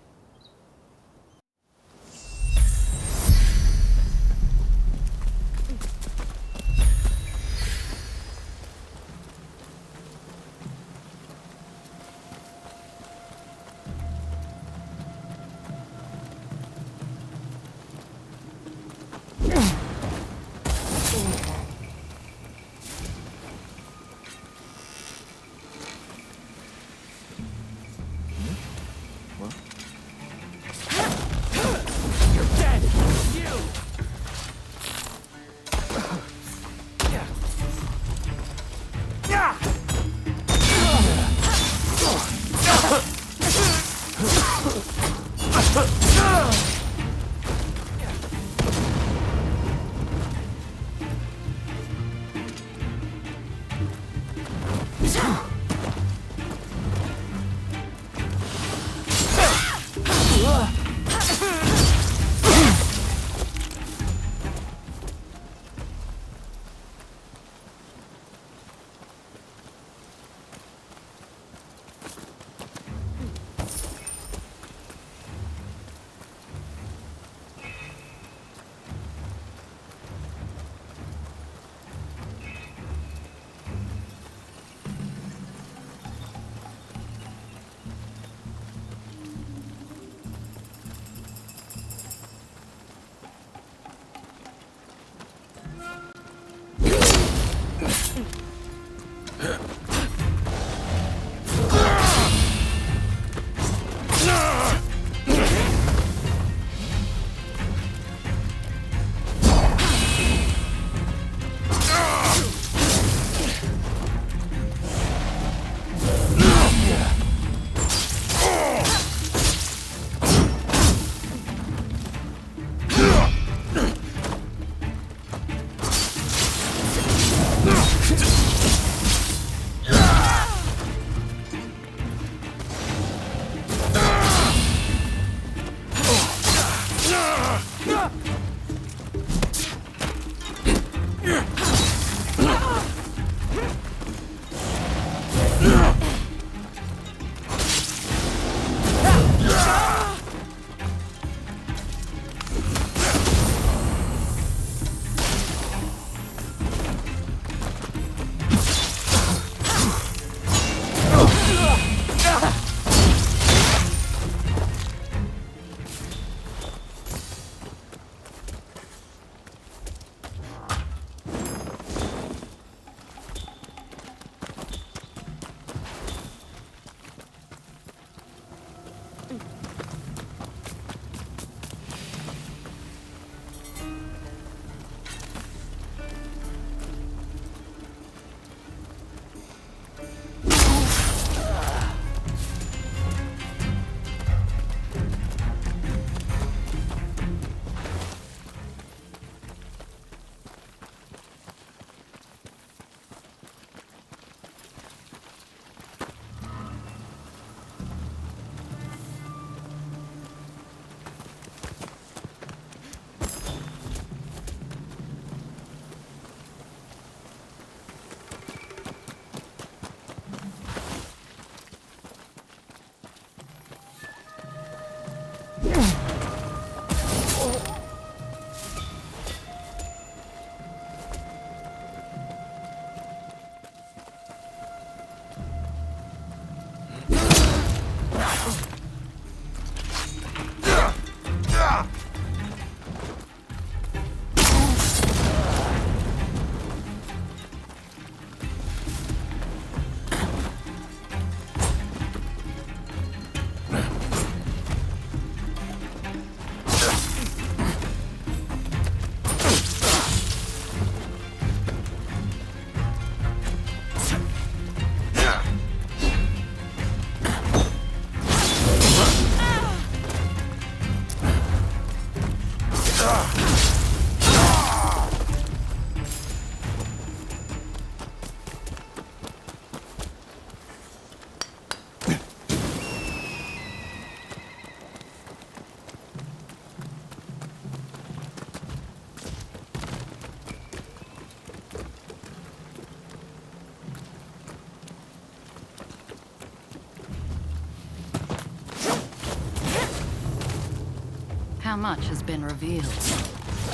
[SPEAKER 11] how much has been revealed.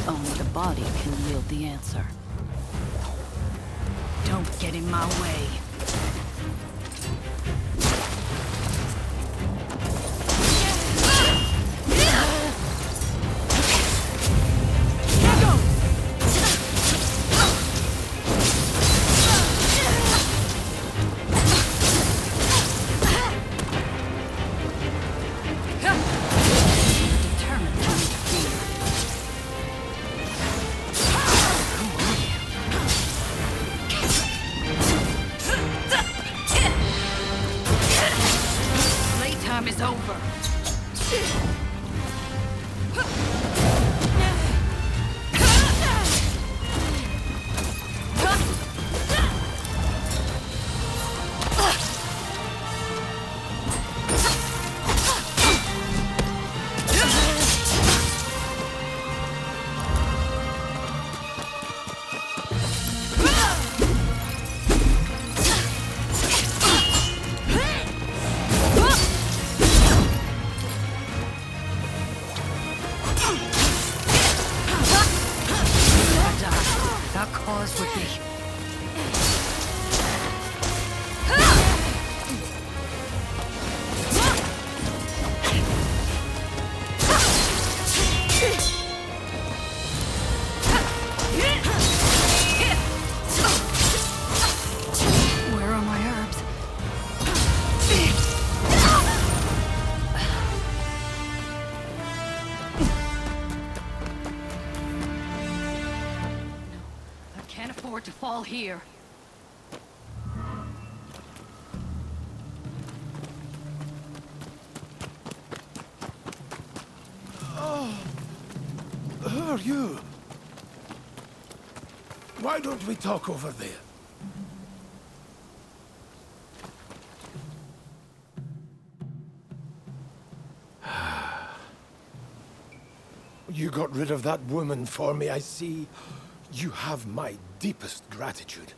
[SPEAKER 11] Only the body can yield the answer. Don't get in my way. To fall here.
[SPEAKER 12] Who are you? Why don't we talk over there? You got rid of that woman for me, I see. You have my deepest gratitude.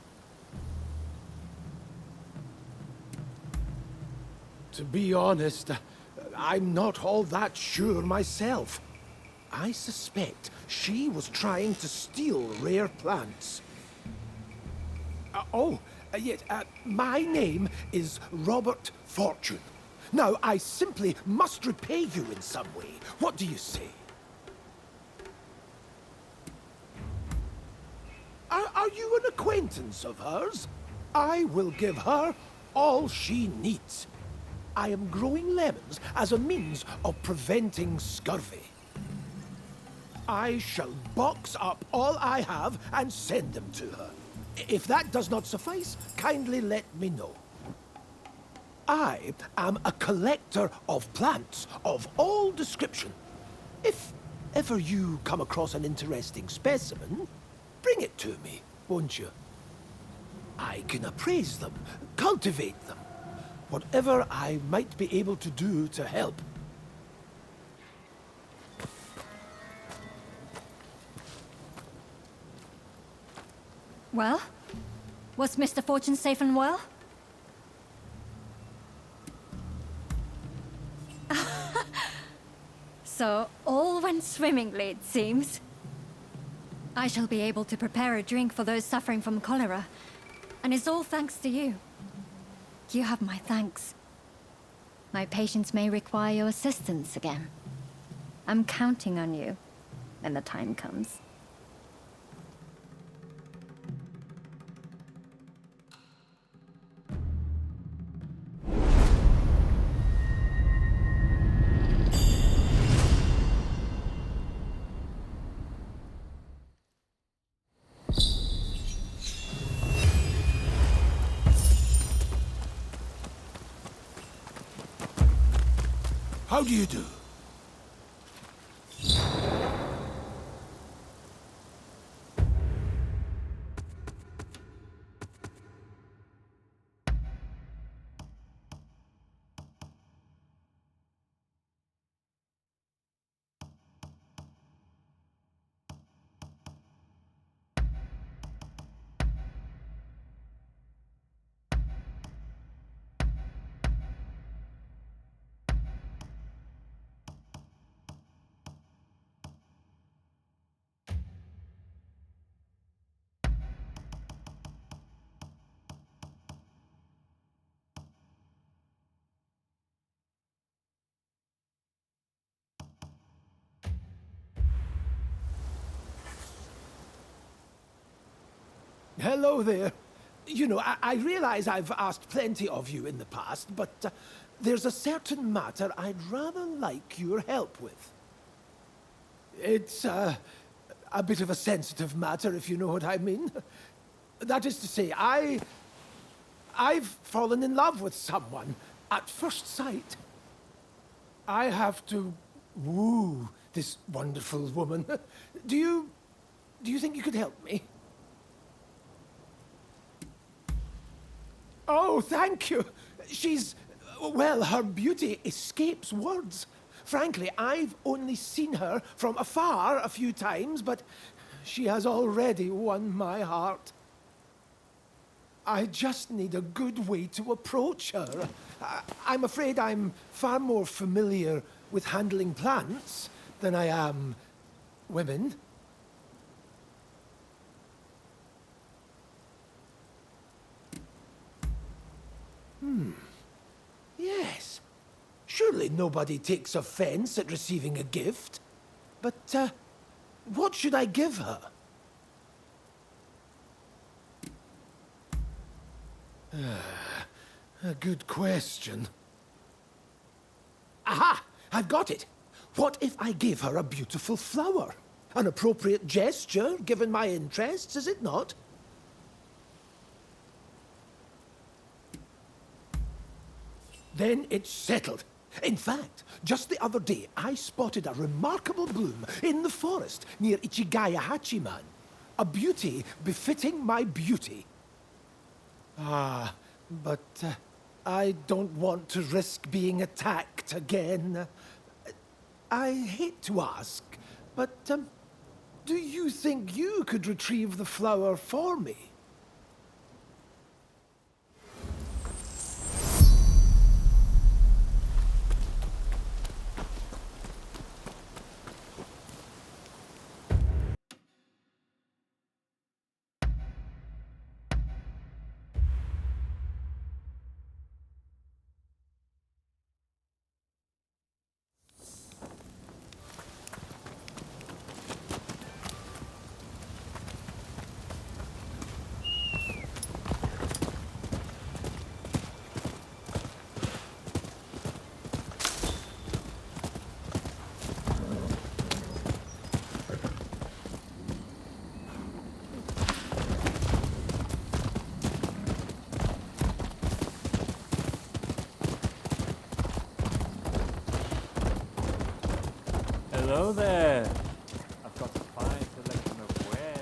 [SPEAKER 12] To be honest, I'm not all that sure myself. I suspect she was trying to steal rare plants. My name is Robert Fortune. Now, I simply must repay you in some way. What do you say? Are you an acquaintance of hers? I will give her all she needs. I am growing lemons as a means of preventing scurvy. I shall box up all I have and send them to her. If that does not suffice, kindly let me know. I am a collector of plants of all description. If ever you come across an interesting specimen, bring it to me, won't you? I can appraise them, cultivate them, whatever I might be able to do to help.
[SPEAKER 8] Well, was Mr. Fortune safe and well? So, all went swimmingly, it seems. I shall be able to prepare a drink for those suffering from cholera, and it's all thanks to you. You have my thanks. My patients may require your assistance again. I'm counting on you when the time comes.
[SPEAKER 12] How do you do? Hello there. You know, I realize I've asked plenty of you in the past, but there's a certain matter I'd rather like your help with. It's a bit of a sensitive matter, if you know what I mean. That is to say, I've fallen in love with someone at first sight. I have to woo this wonderful woman. Do you think you could help me? Oh, thank you. Well, her beauty escapes words. Frankly, I've only seen her from afar a few times, but she has already won my heart. I just need a good way to approach her. I'm afraid I'm far more familiar with handling plants than I am women. Yes. Surely nobody takes offense at receiving a gift. But, what should I give her? A good question. Aha! I've got it! What if I gave her a beautiful flower? An appropriate gesture, given my interests, is it not? Then it's settled. In fact, just the other day, I spotted a remarkable bloom in the forest near Ichigaya Hachiman. A beauty befitting my beauty. Ah, but I don't want to risk being attacked again. I hate to ask, but do you think you could retrieve the flower for me?
[SPEAKER 2] Hello there. I've got a fine selection of wares.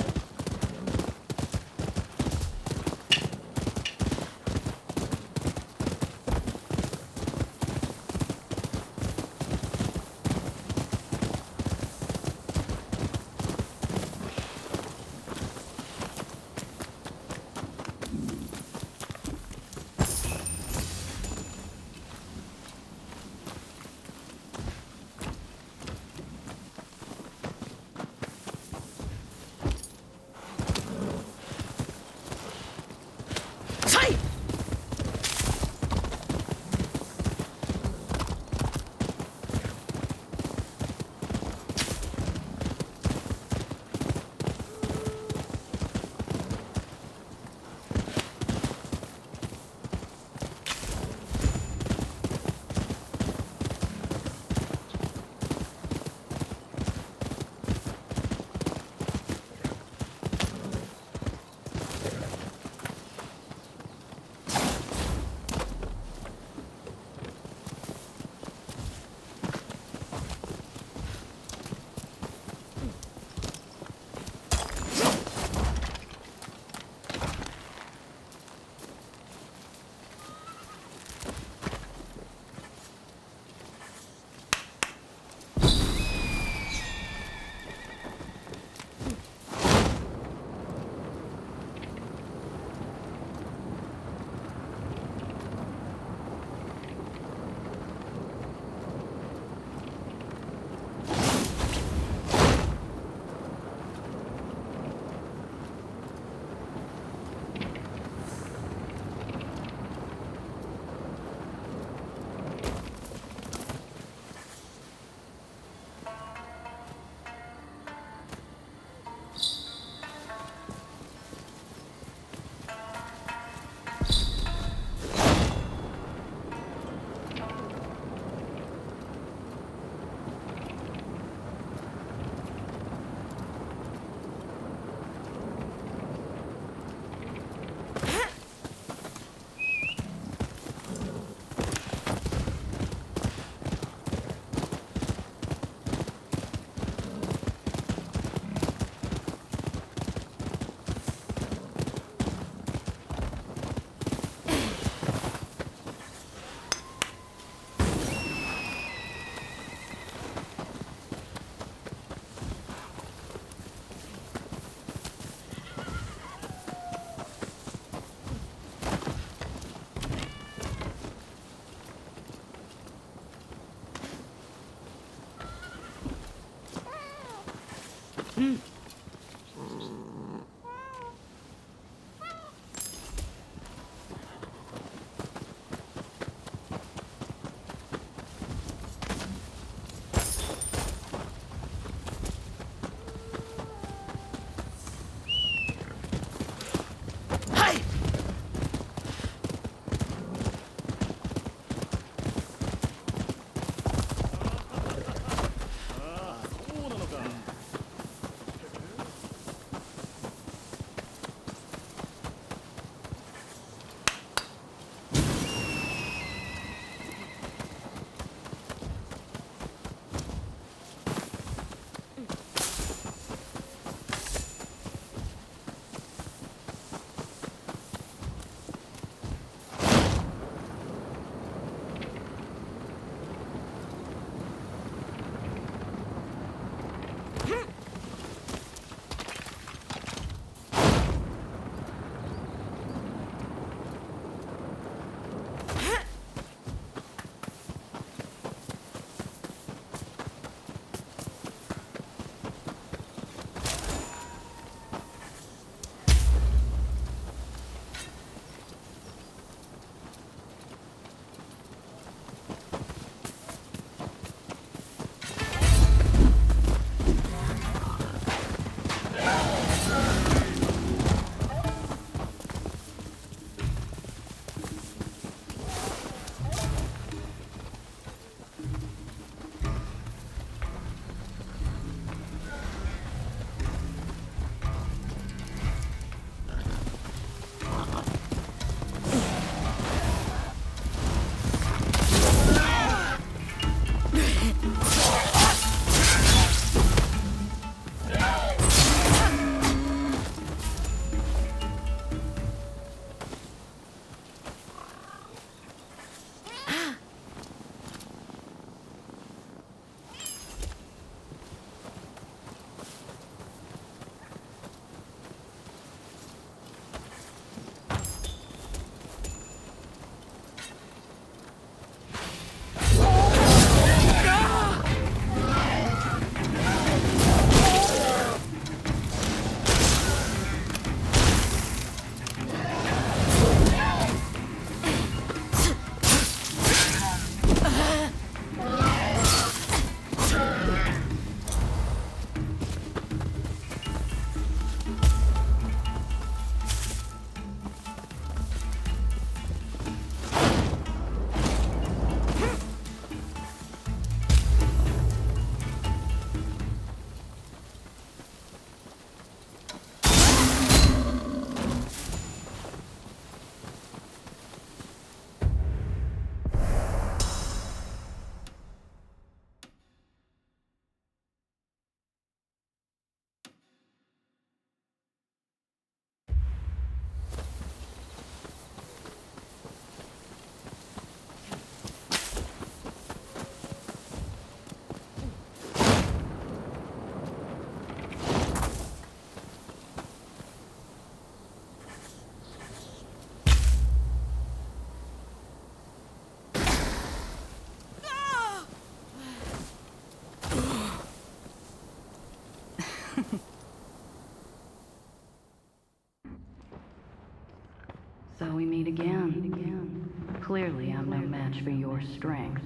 [SPEAKER 11] So we meet again. Clearly, I'm no match for your strength.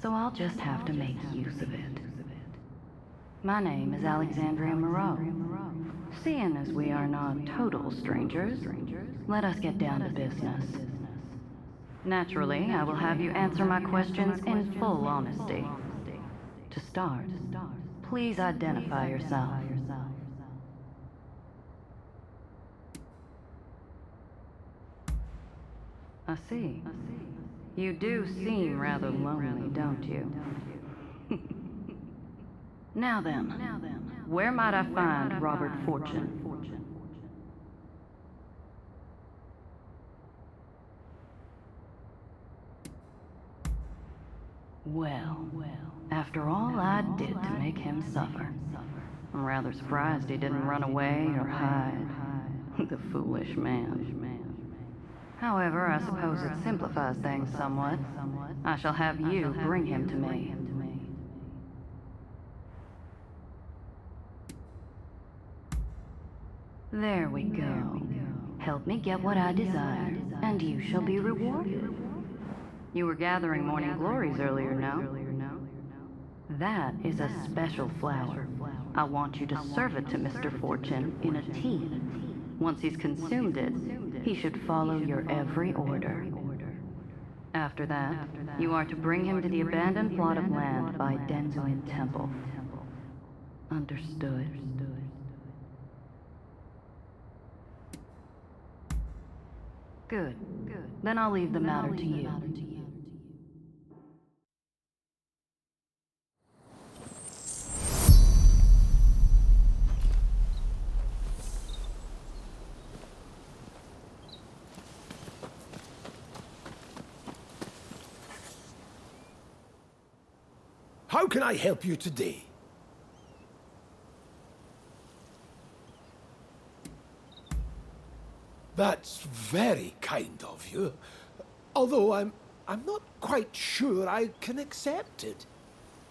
[SPEAKER 11] So I'll just have to make use of it. My name is Alexandria Moreau. Seeing as we are not total strangers, let us get down to business. Naturally, I will have you answer my questions in full honesty. To start, please identify yourself. I see. You do seem rather lonely, don't you? Now then, where might I find Robert Fortune? Well, after all I did to make him suffer, I'm rather surprised he didn't run away or hide. The foolish man. However, I suppose it simplifies things somewhat. I shall have you bring him to me. There we go. Help me get what I desire, and you shall be rewarded. You were gathering morning glories earlier, no? That is a special flower. I want you to serve it to Mr. Fortune in a tea. Once he's consumed it, he should follow your every order. After that, you are to bring him to the abandoned plot of land by Denzuin Temple. Understood? Good. Then I'll leave the matter to you.
[SPEAKER 12] How can I help you today? That's very kind of you. Although I'm not quite sure I can accept it.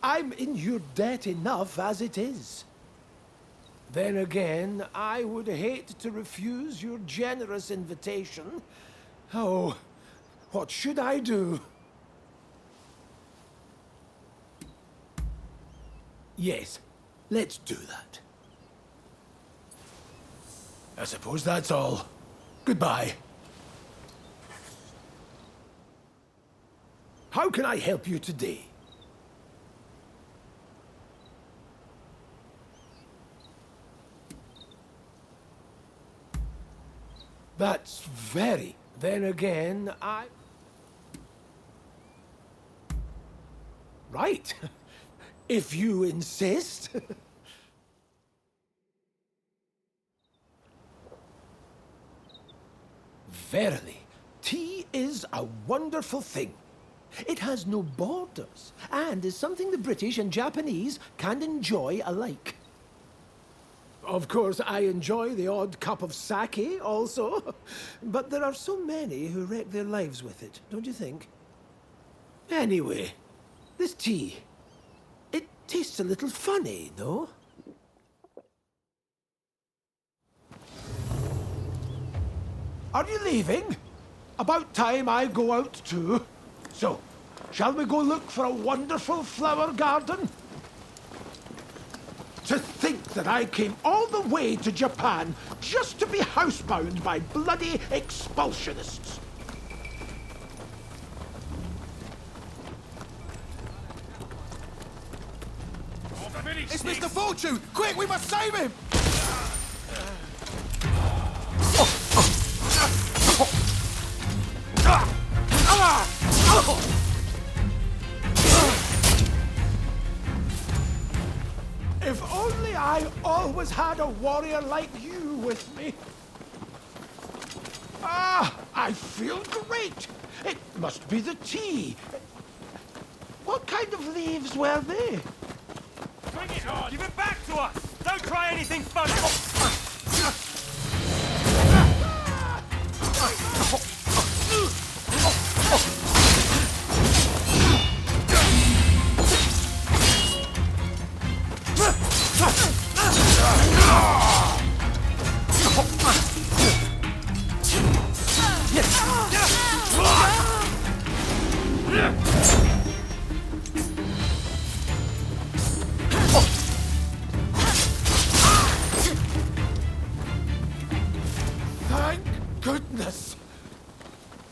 [SPEAKER 12] I'm in your debt enough as it is. Then again, I would hate to refuse your generous invitation. Oh, what should I do? Yes, let's do that. I suppose that's all. Goodbye. How can I help you today? That's very... Then again, Right. If you insist. Verily, tea is a wonderful thing. It has no borders, and is something the British and Japanese can enjoy alike. Of course, I enjoy the odd cup of sake also, but there are so many who wreck their lives with it, don't you think? Anyway, this tea, it tastes a little funny, no? Are you leaving? About time I go out too. So, shall we go look for a wonderful flower garden? To think that I came all the way to Japan just to be housebound by bloody expulsionists.
[SPEAKER 13] It's Mr. Fortune! Quick, we must save him!
[SPEAKER 12] If only I always had a warrior like you with me. Ah, I feel great. It must be the tea. What kind of leaves were they?
[SPEAKER 14] Bring it on! Give it back to us! Don't try anything funny!
[SPEAKER 12] Thank goodness.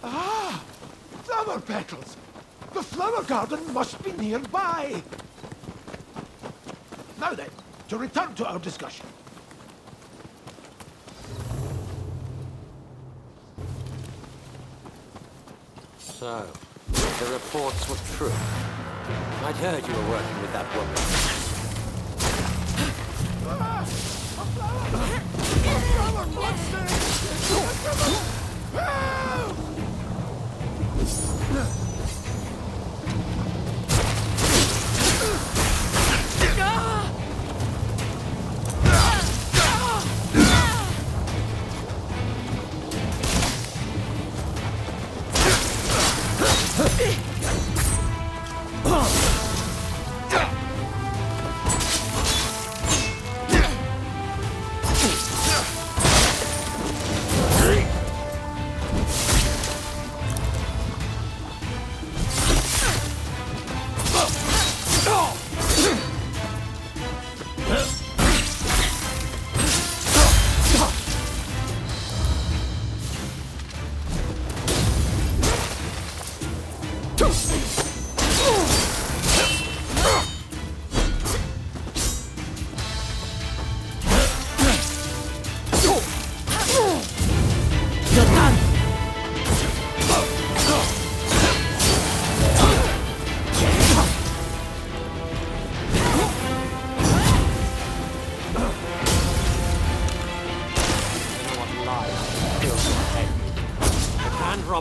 [SPEAKER 12] Ah, flower petals. The flower garden must be nearby. Now then, to return to our discussion.
[SPEAKER 15] So, the reports were true. I'd heard you were working with that woman.
[SPEAKER 12] Ah, a flower! A flower monster! Help!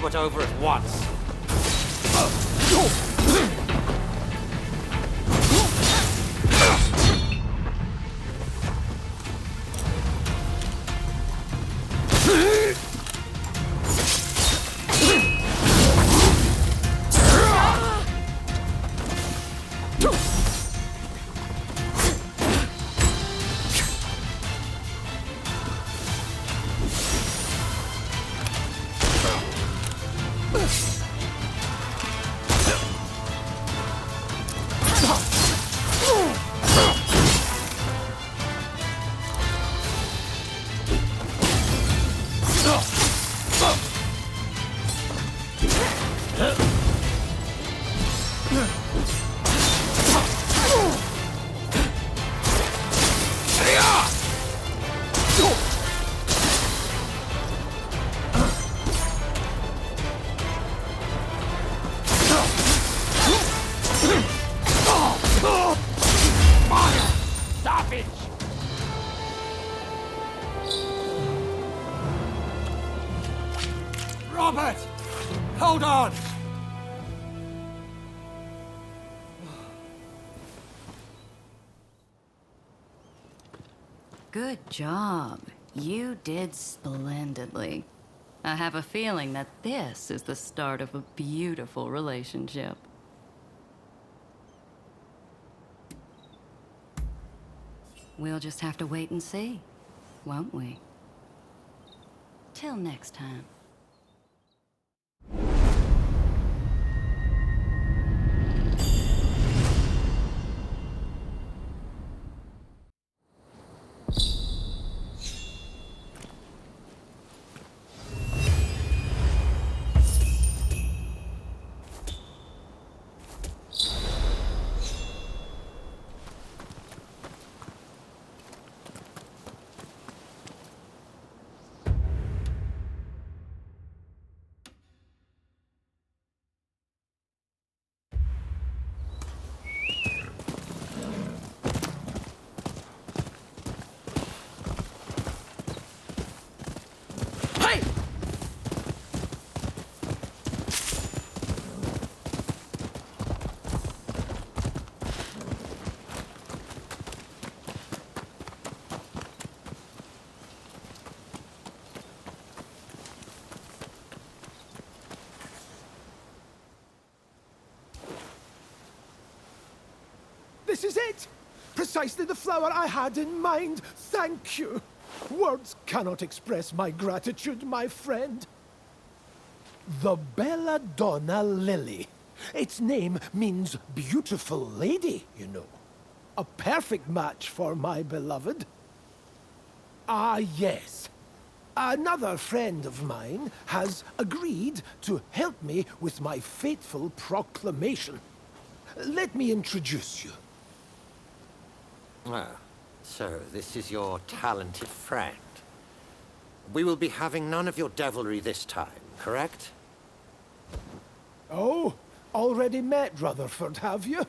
[SPEAKER 15] Robert over at once.
[SPEAKER 5] Robert! Hold on!
[SPEAKER 11] Good job. You did splendidly. I have a feeling that this is the start of a beautiful relationship. We'll just have to wait and see, won't we? Till next time.
[SPEAKER 12] This is it! Precisely the flower I had in mind. Thank you. Words cannot express my gratitude, my friend. The Belladonna Lily. Its name means beautiful lady, you know. A perfect match for my beloved. Ah, yes. Another friend of mine has agreed to help me with my fateful proclamation. Let me introduce you.
[SPEAKER 15] Ah, so this is your talented friend. We will be having none of your devilry this time, correct?
[SPEAKER 12] Oh, already met Rutherford, have you?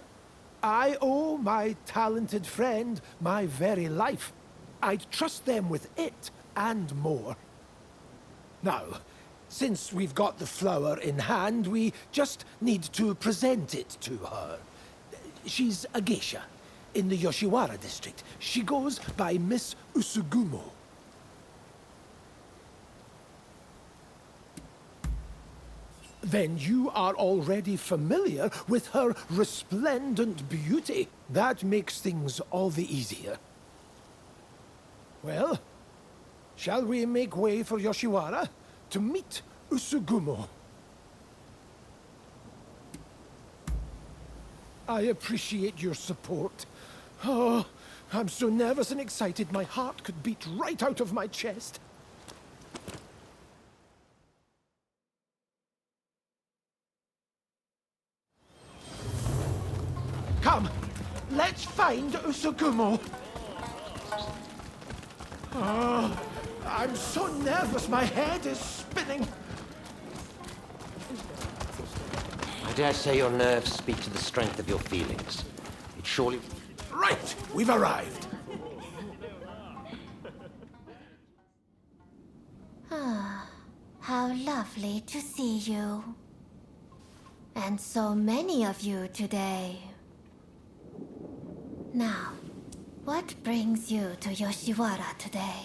[SPEAKER 12] I owe my talented friend my very life. I'd trust them with it and more. Now, since we've got the flower in hand, we just need to present it to her. She's a geisha in the Yoshiwara district. She goes by Miss Usugumo. Then you are already familiar with her resplendent beauty. That makes things all the easier. Well, shall we make way for Yoshiwara to meet Usugumo? I appreciate your support. Oh, I'm so nervous and excited my heart could beat right out of my chest. Come, let's find Usugumo. Oh, I'm so nervous my head is spinning.
[SPEAKER 15] I dare say your nerves speak to the strength of your feelings. It surely...
[SPEAKER 12] Right, we've arrived.
[SPEAKER 6] How how lovely to see you. And so many of you today. Now, what brings you to Yoshiwara today?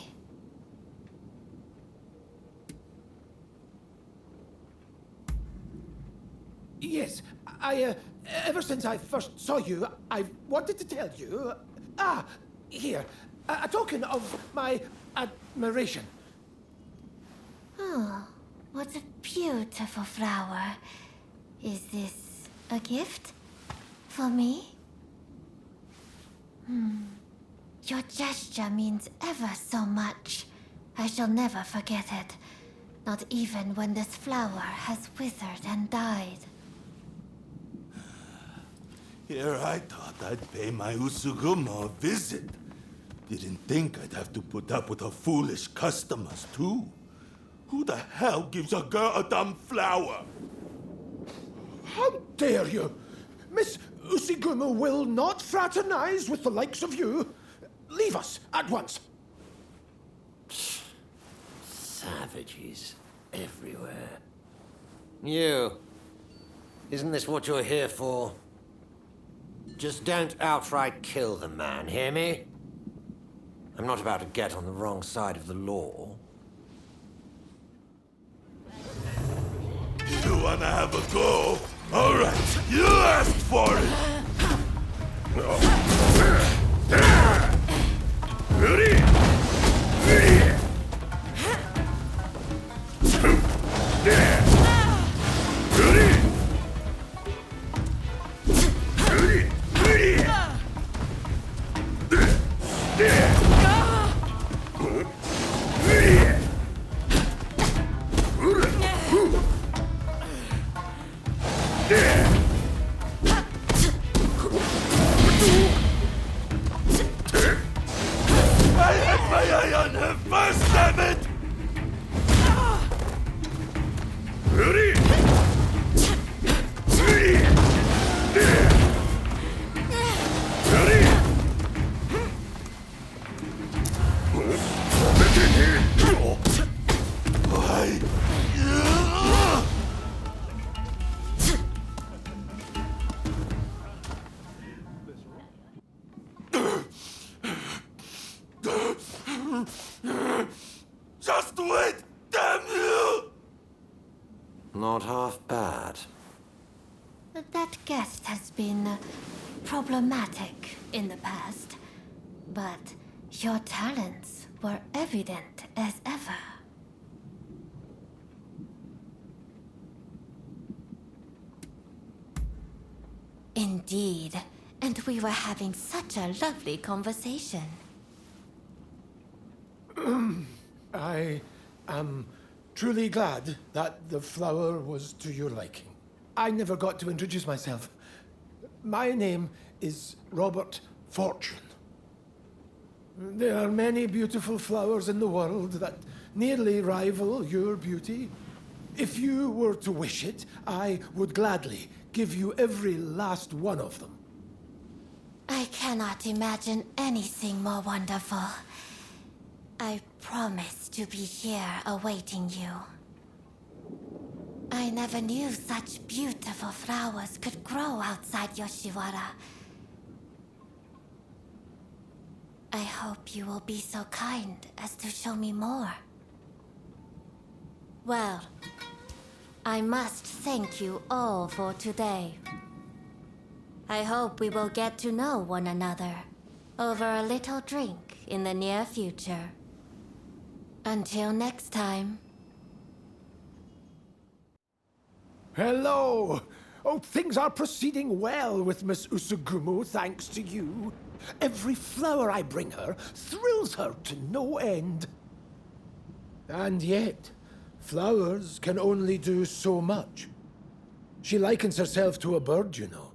[SPEAKER 12] Yes, ever since I first saw you, I've wanted to tell you... here, a token of my admiration.
[SPEAKER 6] Oh, what a beautiful flower. Is this a gift? For me? Your gesture means ever so much. I shall never forget it. Not even when this flower has withered and died.
[SPEAKER 16] Here I thought I'd pay my Usuguma a visit. Didn't think I'd have to put up with her foolish customers, too. Who the hell gives a girl a dumb flower?
[SPEAKER 12] How dare you! Miss Usuguma will not fraternize with the likes of you. Leave us at once.
[SPEAKER 15] Savages everywhere. You. Isn't this what you're here for? Just don't outright kill the man, hear me? I'm not about to get on the wrong side of the law.
[SPEAKER 16] You wanna have a go? All right, you asked for it. Ready? I had my eye on him first, damn it! Just wait, damn you!
[SPEAKER 15] Not half bad.
[SPEAKER 6] That guest has been problematic in the past, but your talents were evident as ever. Indeed, and we were having such a lovely conversation.
[SPEAKER 12] I am truly glad that the flower was to your liking. I never got to introduce myself. My name is Robert Fortune. There are many beautiful flowers in the world that nearly rival your beauty. If you were to wish it, I would gladly give you every last one of them.
[SPEAKER 6] I cannot imagine anything more wonderful. I promise to be here awaiting you. I never knew such beautiful flowers could grow outside Yoshiwara. I hope you will be so kind as to show me more. Well, I must thank you all for today. I hope we will get to know one another over a little drink in the near future. Until next time.
[SPEAKER 12] Hello! Oh, things are proceeding well with Miss Usugumo, thanks to you. Every flower I bring her thrills her to no end. And yet, flowers can only do so much. She likens herself to a bird, you know.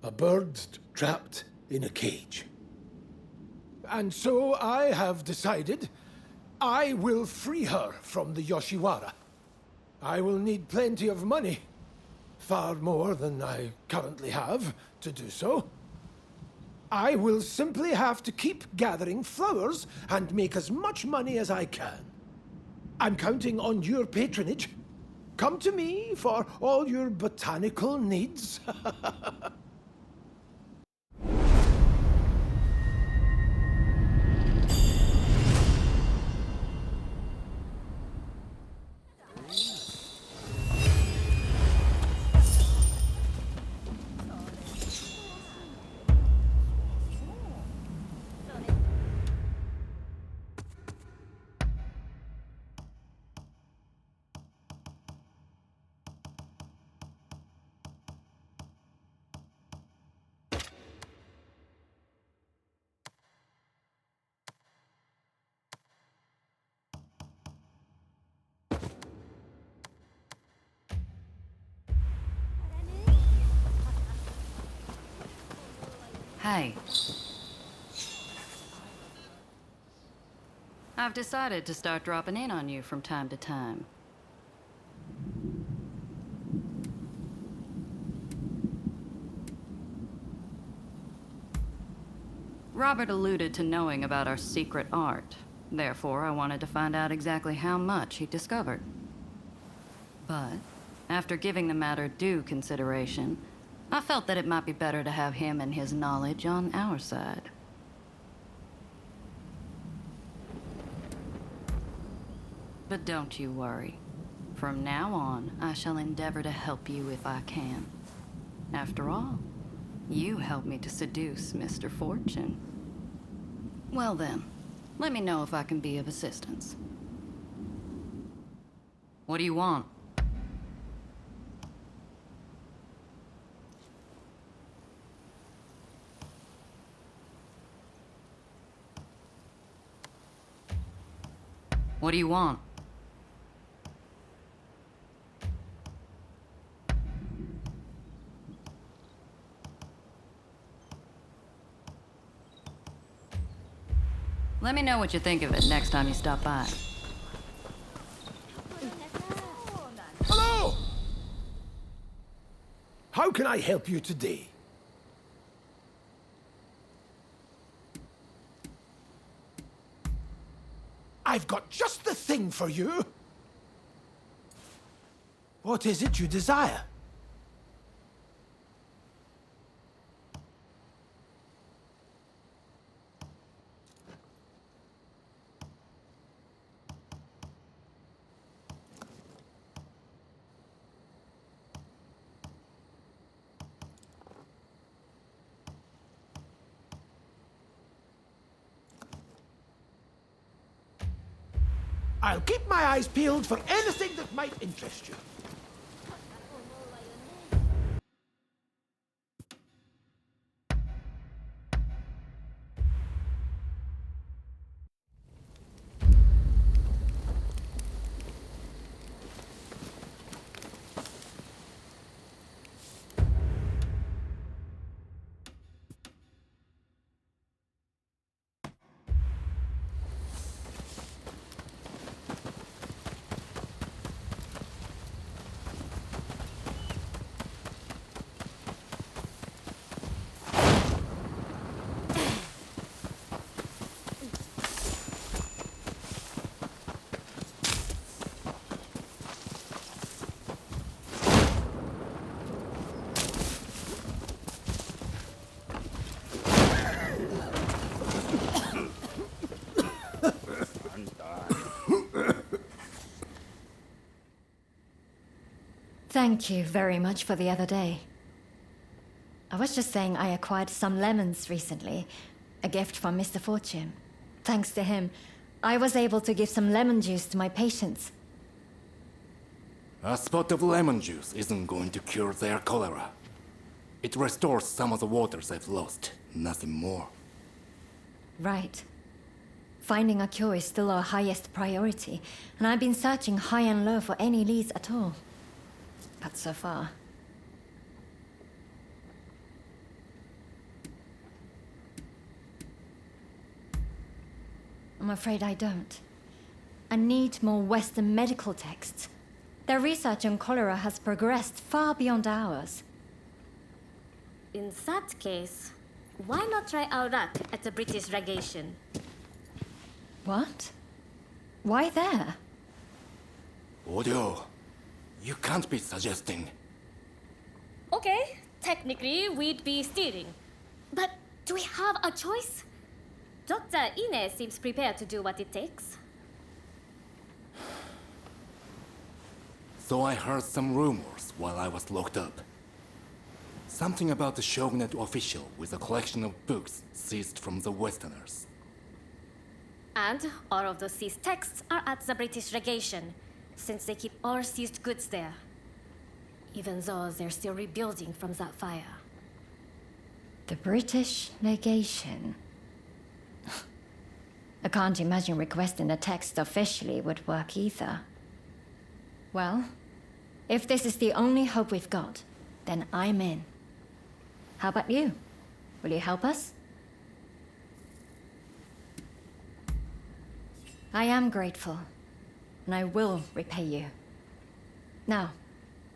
[SPEAKER 12] A bird trapped in a cage. And so I have decided I will free her from the Yoshiwara. I will need plenty of money. Far more than I currently have to do so. I will simply have to keep gathering flowers and make as much money as I can. I'm counting on your patronage. Come to me for all your botanical needs.
[SPEAKER 11] Hey. I've decided to start dropping in on you from time to time. Robert alluded to knowing about our secret art. Therefore, I wanted to find out exactly how much he discovered. But, after giving the matter due consideration, I felt that it might be better to have him and his knowledge on our side. But don't you worry. From now on, I shall endeavor to help you if I can. After all, you helped me to seduce Mr. Fortune. Well then, let me know if I can be of assistance. What do you want? What do you want? Let me know what you think of it next time you stop by.
[SPEAKER 12] Hello! How can I help you today? I've got just the thing for you. What is it you desire? I'll keep my eyes peeled for anything that might interest you.
[SPEAKER 8] Thank you very much for the other day. I was just saying I acquired some lemons recently. A gift from Mr. Fortune. Thanks to him, I was able to give some lemon juice to my patients.
[SPEAKER 17] A spot of lemon juice isn't going to cure their cholera. It restores some of the waters they've lost, nothing more.
[SPEAKER 8] Right. Finding a cure is still our highest priority, and I've been searching high and low for any leads at all. But so far... I'm afraid I don't. I need more Western medical texts. Their research on cholera has progressed far beyond ours.
[SPEAKER 7] In that case, why not try our luck at the British legation?
[SPEAKER 8] What? Why there?
[SPEAKER 17] Audio, you can't be suggesting.
[SPEAKER 7] Okay, technically we'd be steering. But do we have a choice? Dr. Ine seems prepared to do what it takes.
[SPEAKER 17] So I heard some rumors while I was locked up. Something about the Shogunate official with a collection of books seized from the Westerners.
[SPEAKER 7] And all of those seized texts are at the British legation, since they keep all seized goods there. Even though they're still rebuilding from that fire.
[SPEAKER 8] The British legation. I can't imagine requesting the text officially would work either. Well, if this is the only hope we've got, then I'm in. How about you? Will you help us? I am grateful, and I will repay you. Now,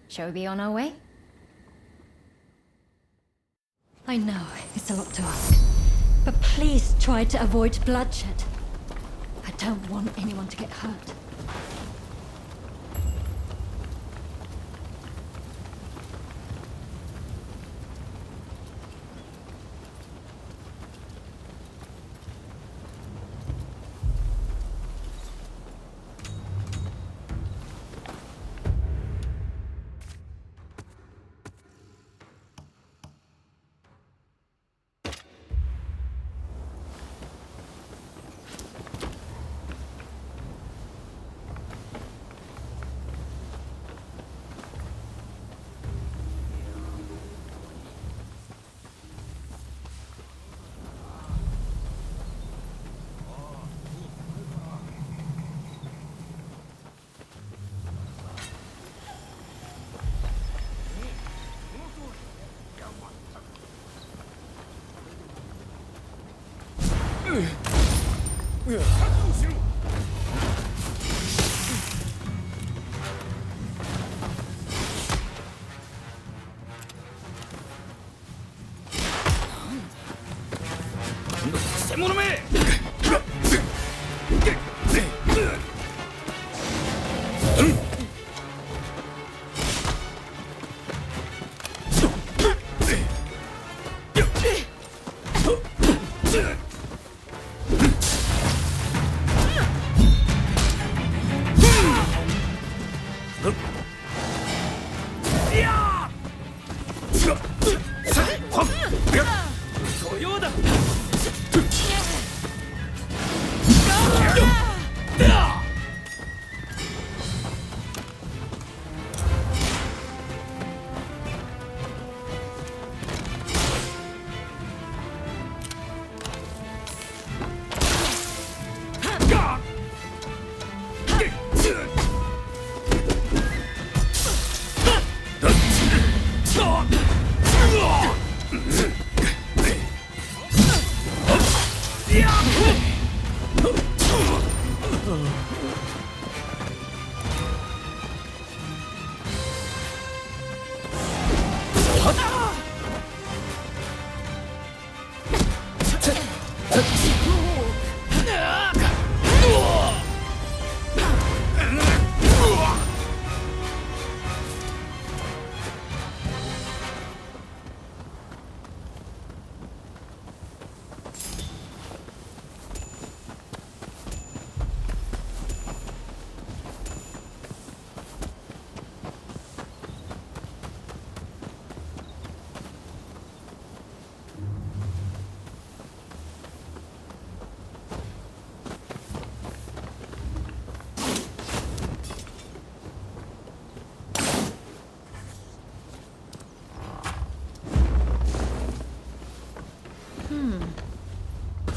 [SPEAKER 8] shall we be on our way? I know, it's a lot to ask, but please try to avoid bloodshed. I don't want anyone to get hurt.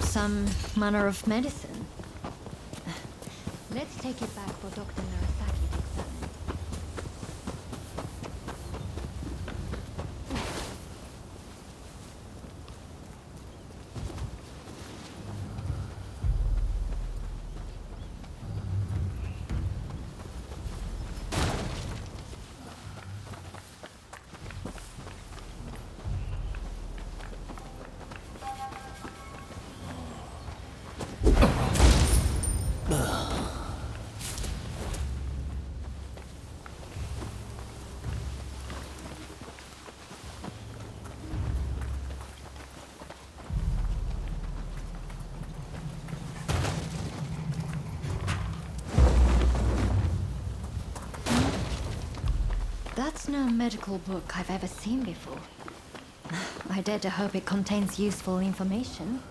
[SPEAKER 8] Some manner of medicine. Let's take it back for Dr. Narasaki to examine. That's no medical book I've ever seen before. I dare to hope it contains useful information.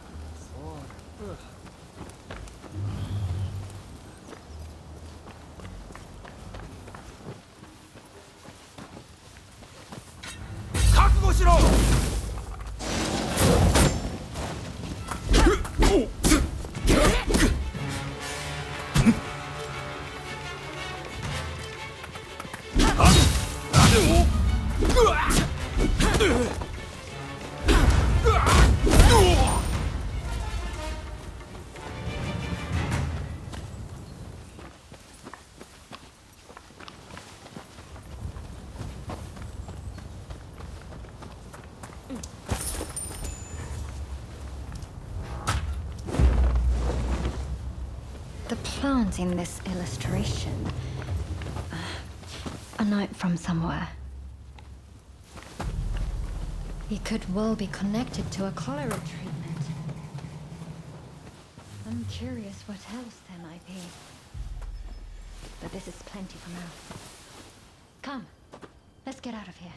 [SPEAKER 8] The plant in this illustration. A note from somewhere. It could well be connected to a cholera treatment. I'm curious what else there might be. But this is plenty for now. Come, let's get out of here.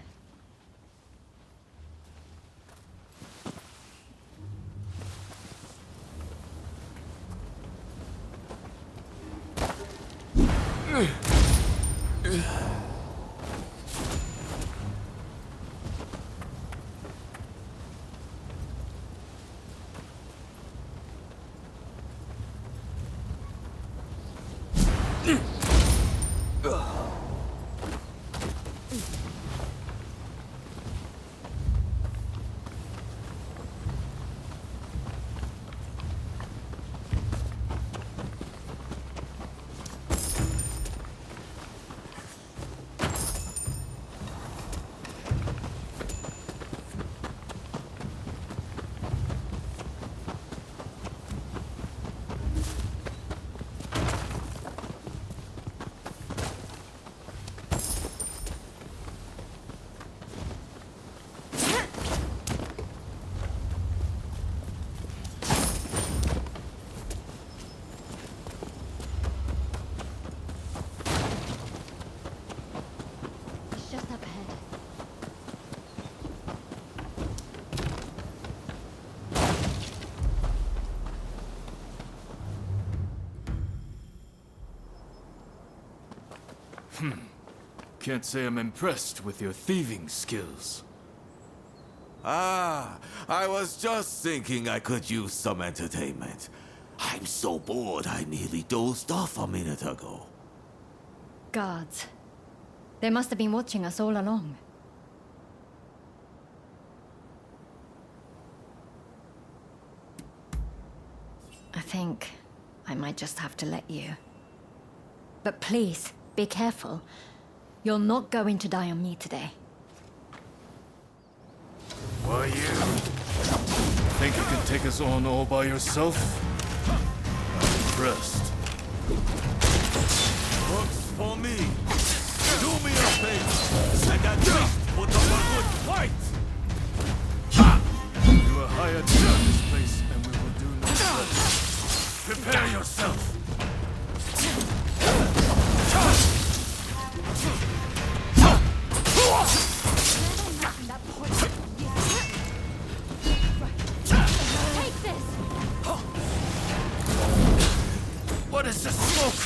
[SPEAKER 18] Can't say I'm impressed with your thieving skills.
[SPEAKER 19] Ah, I was just thinking I could use some entertainment. I'm so bored I nearly dozed off a minute ago.
[SPEAKER 8] Guards. They must have been watching us all along. I think I might just have to let you. But please, be careful. You're not going to die on me today.
[SPEAKER 18] Why you? Think you can take us on all by yourself? I'm impressed.
[SPEAKER 19] Works for me. Do me a favor, and at least put up a good fight!
[SPEAKER 18] You were hired to run this place, and we will do no less. Prepare yourself!
[SPEAKER 1] What is the smoke?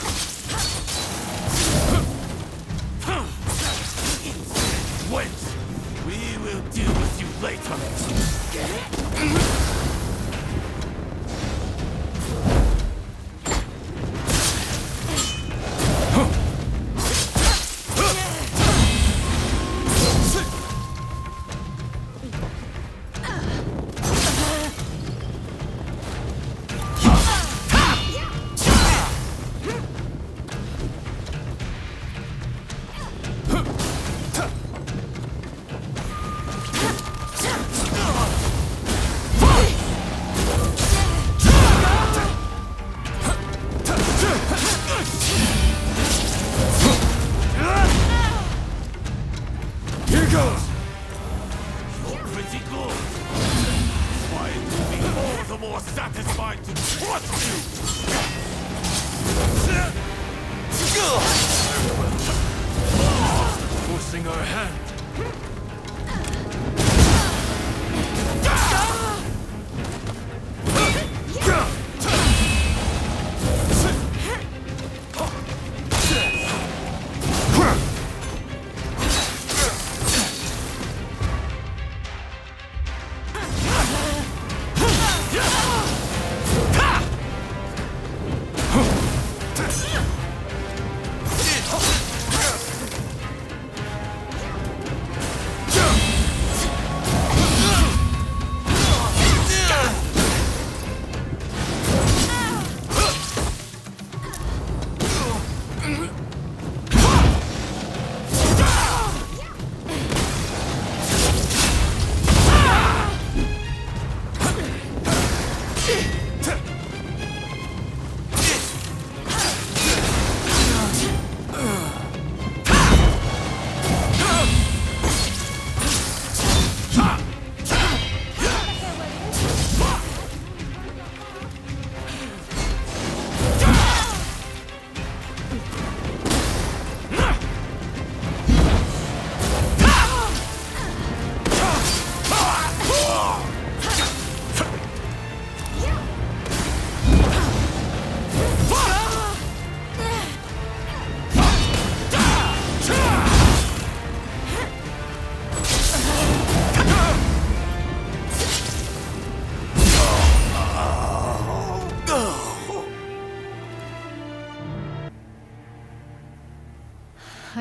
[SPEAKER 19] Wait! We will deal with you later.
[SPEAKER 18] forcing our hand.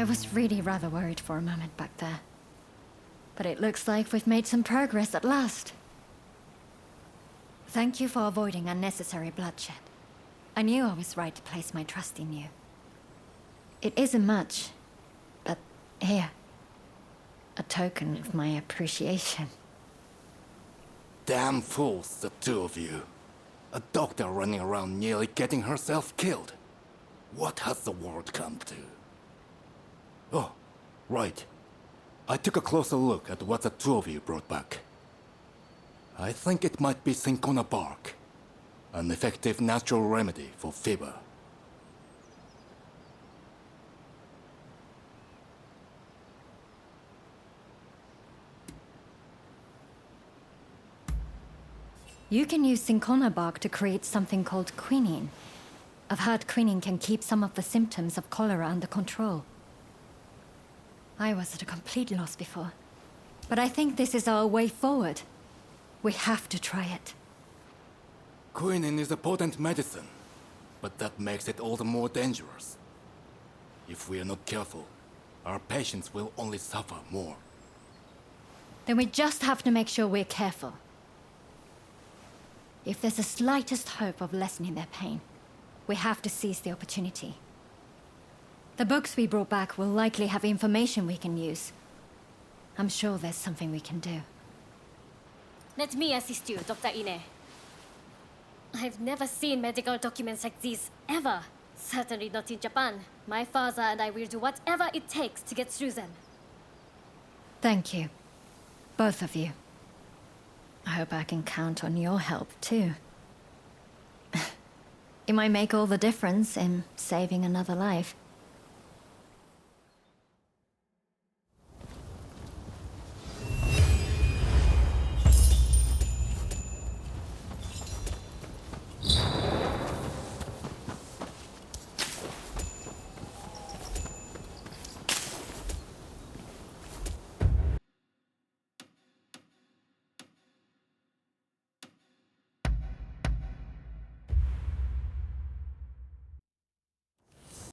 [SPEAKER 8] I was really rather worried for a moment back there. But it looks like we've made some progress at last. Thank you for avoiding unnecessary bloodshed. I knew I was right to place my trust in you. It isn't much, but here, a token of my appreciation.
[SPEAKER 17] Damn fools, the two of you. A doctor running around nearly getting herself killed. What has the world come to? Oh, right. I took a closer look at what the two of you brought back. I think it might be cinchona bark, an effective natural remedy for fever.
[SPEAKER 8] You can use cinchona bark to create something called quinine. I've heard quinine can keep some of the symptoms of cholera under control. I was at a complete loss before, but I think this is our way forward. We have to try it.
[SPEAKER 17] Quinine is a potent medicine, but that makes it all the more dangerous. If we are not careful, our patients will only suffer more.
[SPEAKER 8] Then we just have to make sure we're careful. If there's the slightest hope of lessening their pain, we have to seize the opportunity. The books we brought back will likely have information we can use. I'm sure there's something we can do.
[SPEAKER 7] Let me assist you, Dr. Ine. I've never seen medical documents like these, ever. Certainly not in Japan. My father and I will do whatever it takes to get through them.
[SPEAKER 8] Thank you. Both of you. I hope I can count on your help, too. It might make all the difference in saving another life.